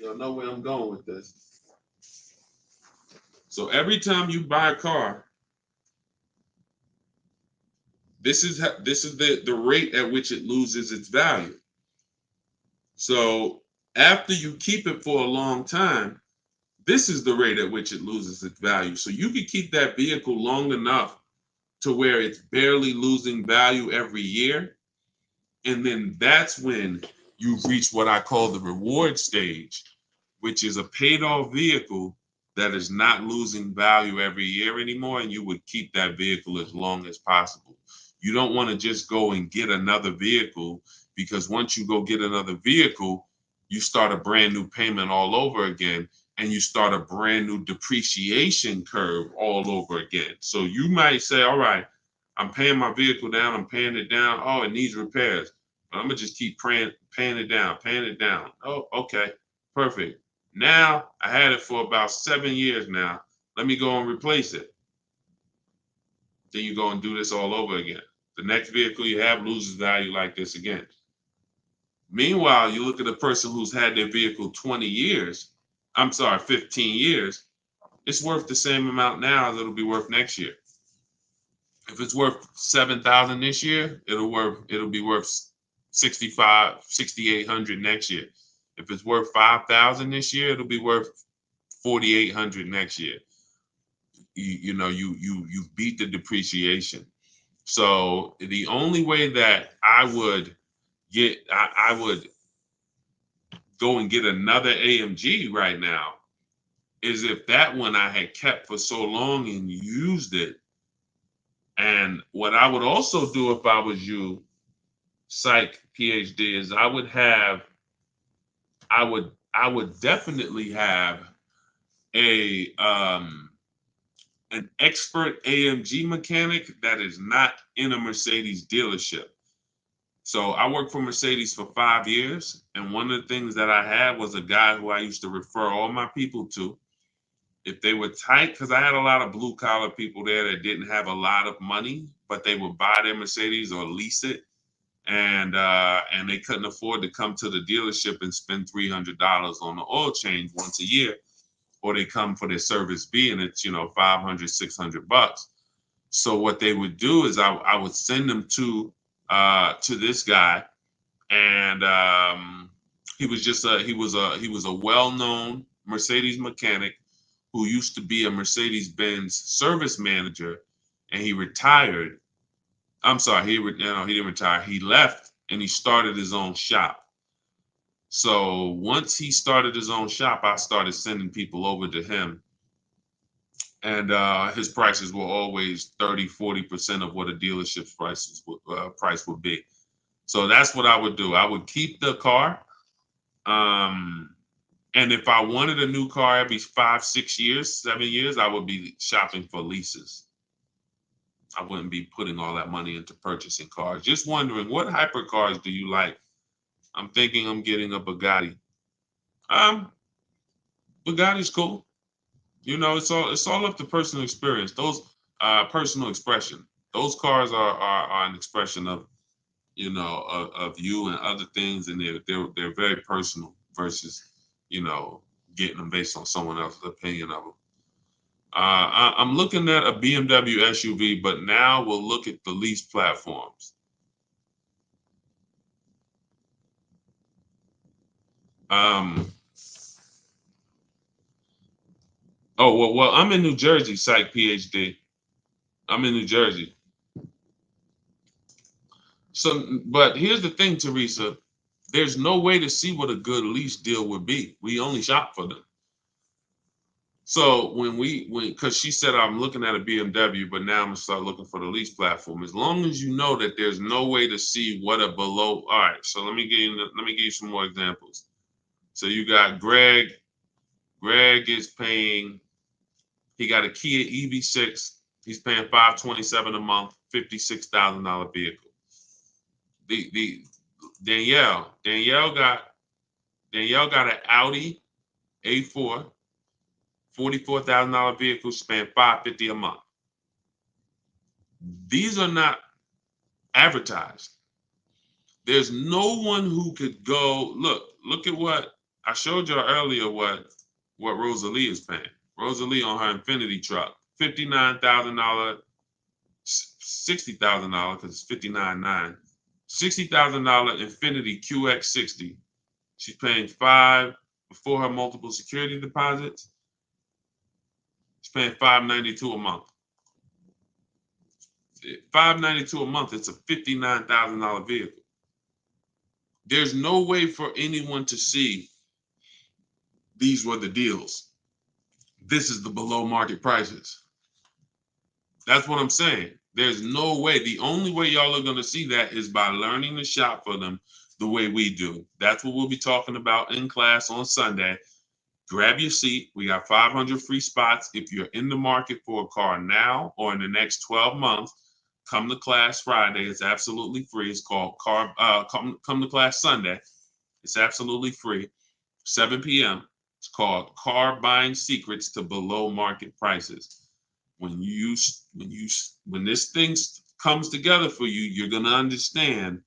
you'll know where I'm going with this. So every time you buy a car, this is the rate at which it loses its value. So after you keep it for a long time, this is the rate at which it loses its value. So you can keep that vehicle long enough to where it's barely losing value every year. And then that's when you've reached what I call the reward stage, which is a paid off vehicle that is not losing value every year anymore. And you would keep that vehicle as long as possible. You don't want to just go and get another vehicle, because once you go get another vehicle, you start a brand new payment all over again, and you start a brand new depreciation curve all over again. So you might say, all right, I'm paying my vehicle down, I'm paying it down. Oh, it needs repairs. But I'm gonna just keep paying it down, paying it down. Oh, okay, perfect. Now I had it for about 7 years now. Let me go and replace it. Then you go and do this all over again. The next vehicle you have loses value like this again. Meanwhile, you look at a person who's had their vehicle 20 years, 15 years, it's worth the same amount now as it'll be worth next year. If it's worth 7,000 this year, it'll be worth 6,800 next year. If it's worth 5,000 this year, it'll be worth 4,800 next year. You beat the depreciation. So the only way that I would go and get another AMG right now is if that one I had kept for so long and used it. And what I would also do if I was you, Psych PhD, is I would definitely have an expert AMG mechanic that is not in a Mercedes dealership. So I worked for Mercedes for 5 years, and one of the things that I had was a guy who I used to refer all my people to. If they were tight, because I had a lot of blue collar people there that didn't have a lot of money, but they would buy their Mercedes or lease it, and they couldn't afford to come to the dealership and spend $300 on the oil change once a year, or they come for their service B and it's 500, $600. So what they would do is I would send them to this guy, and he was a well-known Mercedes mechanic who used to be a Mercedes-Benz service manager, and he retired. I'm sorry, he didn't retire. He left and he started his own shop. So once he started his own shop, I started sending people over to him, and his prices were always 30-40% of what a dealership's price would be. So that's what I would do. I would keep the car. And if I wanted a new car every 5, 6 years, 7 years, I would be shopping for leases. I wouldn't be putting all that money into purchasing cars. Just wondering, what hypercars do you like? I'm thinking I'm getting a Bugatti. Um, Bugatti's cool. You know, it's all up to personal experience. Those personal expression. Those cars are an expression of, you know, of you and other things, and they're very personal versus, you know, getting them based on someone else's opinion of them. I'm looking at a BMW SUV, but now we'll look at the lease platforms. Um, oh well, I'm in New Jersey, Psych PhD. I'm in New Jersey. So, but here's the thing, Teresa. There's no way to see what a good lease deal would be. We only shop for them. So because she said I'm looking at a BMW, but now I'm gonna start looking for the lease platform. As long as you know that there's no way to see what a below. All right, so let me give you some more examples. So you got Greg. Greg is paying. He got a Kia EV6. He's paying $527 a month, $56,000 vehicle. The Danielle got an Audi A4, $44,000 vehicle, paying $550 a month. These are not advertised. There's no one who could go look at what I showed you earlier. What Rosalie is paying. Rosalie on her Infinity truck, $59,000, $60,000 because it's $59,900. $60,000 Infinity QX60. She's paying $5 before her multiple security deposits. She's paying $592 a month. $592 a month. It's a $59,000 vehicle. There's no way for anyone to see these were the deals. This is the below market prices. That's what I'm saying. There's no way. The only way y'all are going to see that is by learning to shop for them the way we do. That's what we'll be talking about in class on Sunday. Grab your seat. We got 500 free spots. If you're in the market for a car now or in the next 12 months, come to class Friday. It's absolutely free. It's called come to class Sunday. It's absolutely free. 7 p.m. It's called Car Buying Secrets to Below Market Prices. When this thing comes together for you, you're gonna understand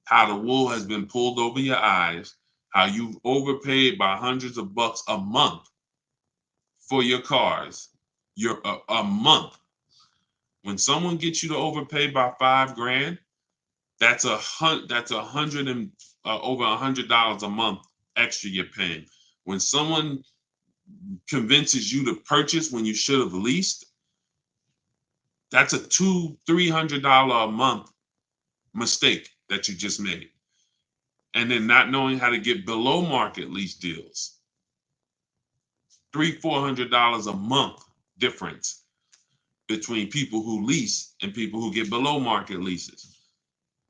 how the wool has been pulled over your eyes, how you've overpaid by hundreds of bucks a month for your cars. You're a month. When someone gets you to overpay by $5,000, that's $100 and over $100 a month extra you're paying. When someone convinces you to purchase when you should have leased, that's a $200-$300 a month mistake that you just made. And then not knowing how to get below market lease deals. $300-$400 a month difference between people who lease and people who get below market leases.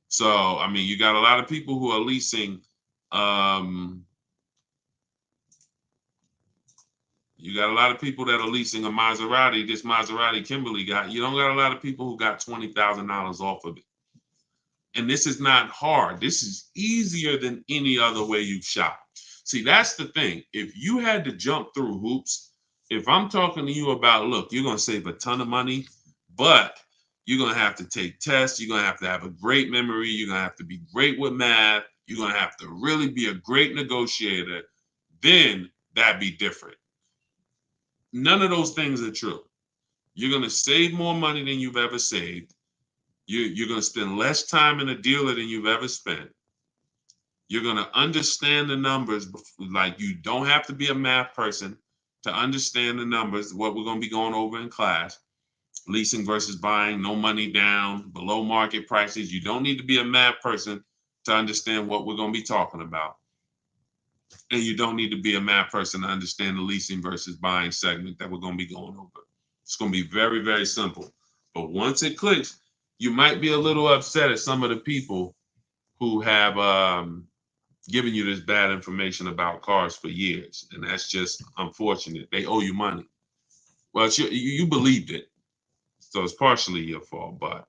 So, I mean, you got a lot of people who are leasing. You got a lot of people that are leasing a Maserati. This Maserati Kimberly got. You don't got a lot of people who got $20,000 off of it. And this is not hard. This is easier than any other way you've shopped. See, that's the thing. If you had to jump through hoops, if I'm talking to you about, look, you're going to save a ton of money, but you're going to have to take tests. You're going to have a great memory. You're going to have to be great with math. You're going to have to really be a great negotiator. Then that'd be different. None of those things are true. You're going to save more money than you've ever saved. You're going to spend less time in a dealer than you've ever spent. You're going to understand the numbers. Like, you don't have to be a math person to understand the numbers, what we're going to be going over in class. Leasing versus buying, no money down, below market prices. You don't need to be a math person to understand what we're going to be talking about. And you don't need to be a math person to understand the leasing versus buying segment that we're going to be going over. It's going to be very, very simple. But once it clicks, you might be a little upset at some of the people who have given you this bad information about cars for years. And that's just unfortunate. They owe you money. Well, you believed it. So it's partially your fault. But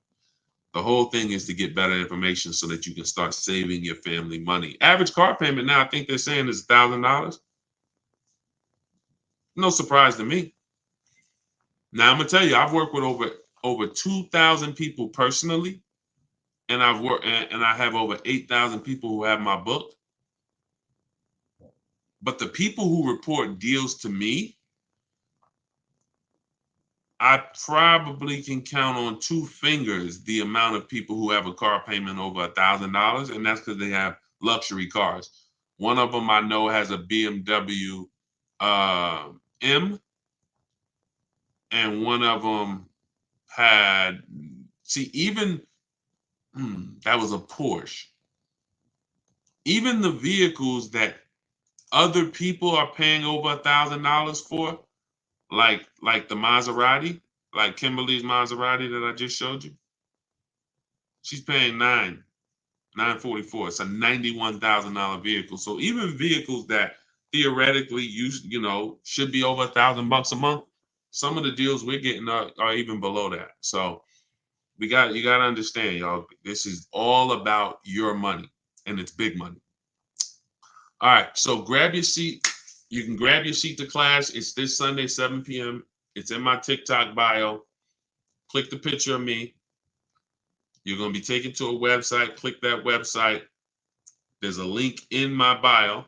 the whole thing is to get better information so that you can start saving your family money. Average car payment now, I think they're saying is $1,000. No surprise to me. Now I'm gonna tell you, I've worked with over 2,000 people personally, and I've worked and I have over 8,000 people who have my book. But the people who report deals to me, I probably can count on 2 fingers the amount of people who have a car payment over $1,000, and that's because they have luxury cars. One of them I know has a BMW M, and one of them had, that was a Porsche. Even the vehicles that other people are paying over $1,000 for, like the Maserati, like Kimberly's Maserati that I just showed you, she's paying $944. It's a $91,000 vehicle. So even vehicles that theoretically should be over $1,000 a month, some of the deals we're getting are even below that. So you got to understand, y'all, this is all about your money, and it's big money. All right, so grab your seat. You can grab your seat to class. It's this Sunday, 7 p.m. It's in my TikTok bio. Click the picture of me. You're going to be taken to a website. Click that website. There's a link in my bio.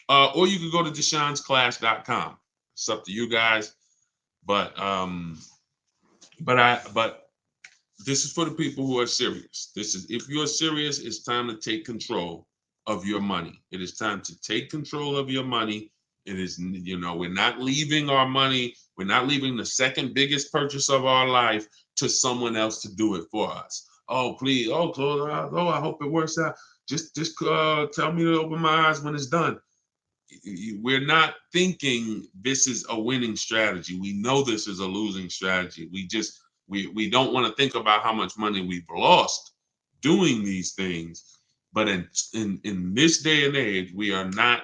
Or you can go to DeShawnsClass.com. It's up to you guys. But this is for the people who are serious. If you're serious, it's time to take control of your money. It is time to take control of your money. It is, we're not leaving our money. We're not leaving the second biggest purchase of our life to someone else to do it for us. Oh, please. Oh, I hope it works out. Just tell me to open my eyes when it's done. We're not thinking this is a winning strategy. We know this is a losing strategy. We don't want to think about how much money we've lost doing these things. But in this day and age, we are not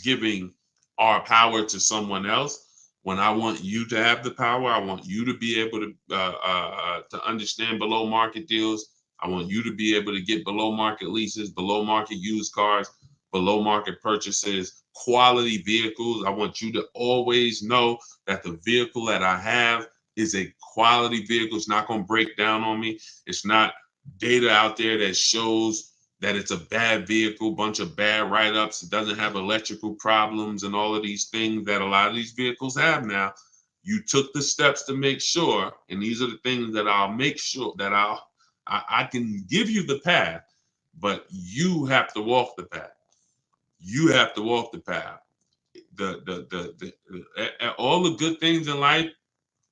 giving our power to someone else. When I want you to have the power, I want you to be able to understand below market deals. I want you to be able to get below market leases, below market used cars, below market purchases, quality vehicles. I want you to always know that the vehicle that I have is a quality vehicle. It's not going to break down on me. It's not data out there that shows that it's a bad vehicle, bunch of bad write-ups. It doesn't have electrical problems and all of these things that a lot of these vehicles have now. You took the steps to make sure, and these are the things that I'll make sure that I can give you the path, but you have to walk the path. You have to walk the path. All the good things in life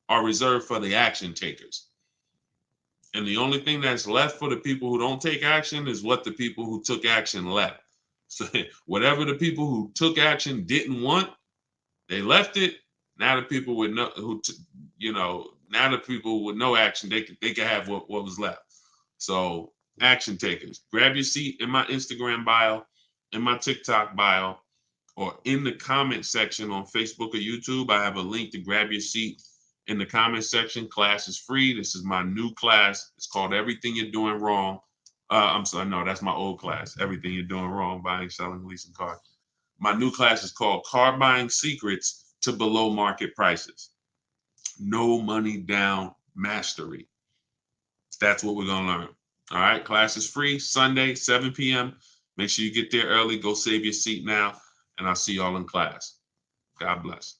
are reserved for the action takers. And the only thing that's left for the people who don't take action is what the people who took action left. So whatever the people who took action didn't want, they left it. Now the people with now the people with no action, they can have what was left. So action takers, grab your seat in my Instagram bio, in my TikTok bio, or in the comment section on Facebook or YouTube. I have a link to grab your seat in the comment section. Class is free. This is my new class. It's called Everything You're Doing Wrong. I'm sorry, no, that's my old class. Everything You're Doing Wrong, Buying, Selling, Leasing Cars. My new class is called Car Buying Secrets to Below Market Prices. No money down mastery. That's what we're going to learn. All right. Class is free Sunday, 7 p.m. Make sure you get there early. Go save your seat now. And I'll see y'all in class. God bless.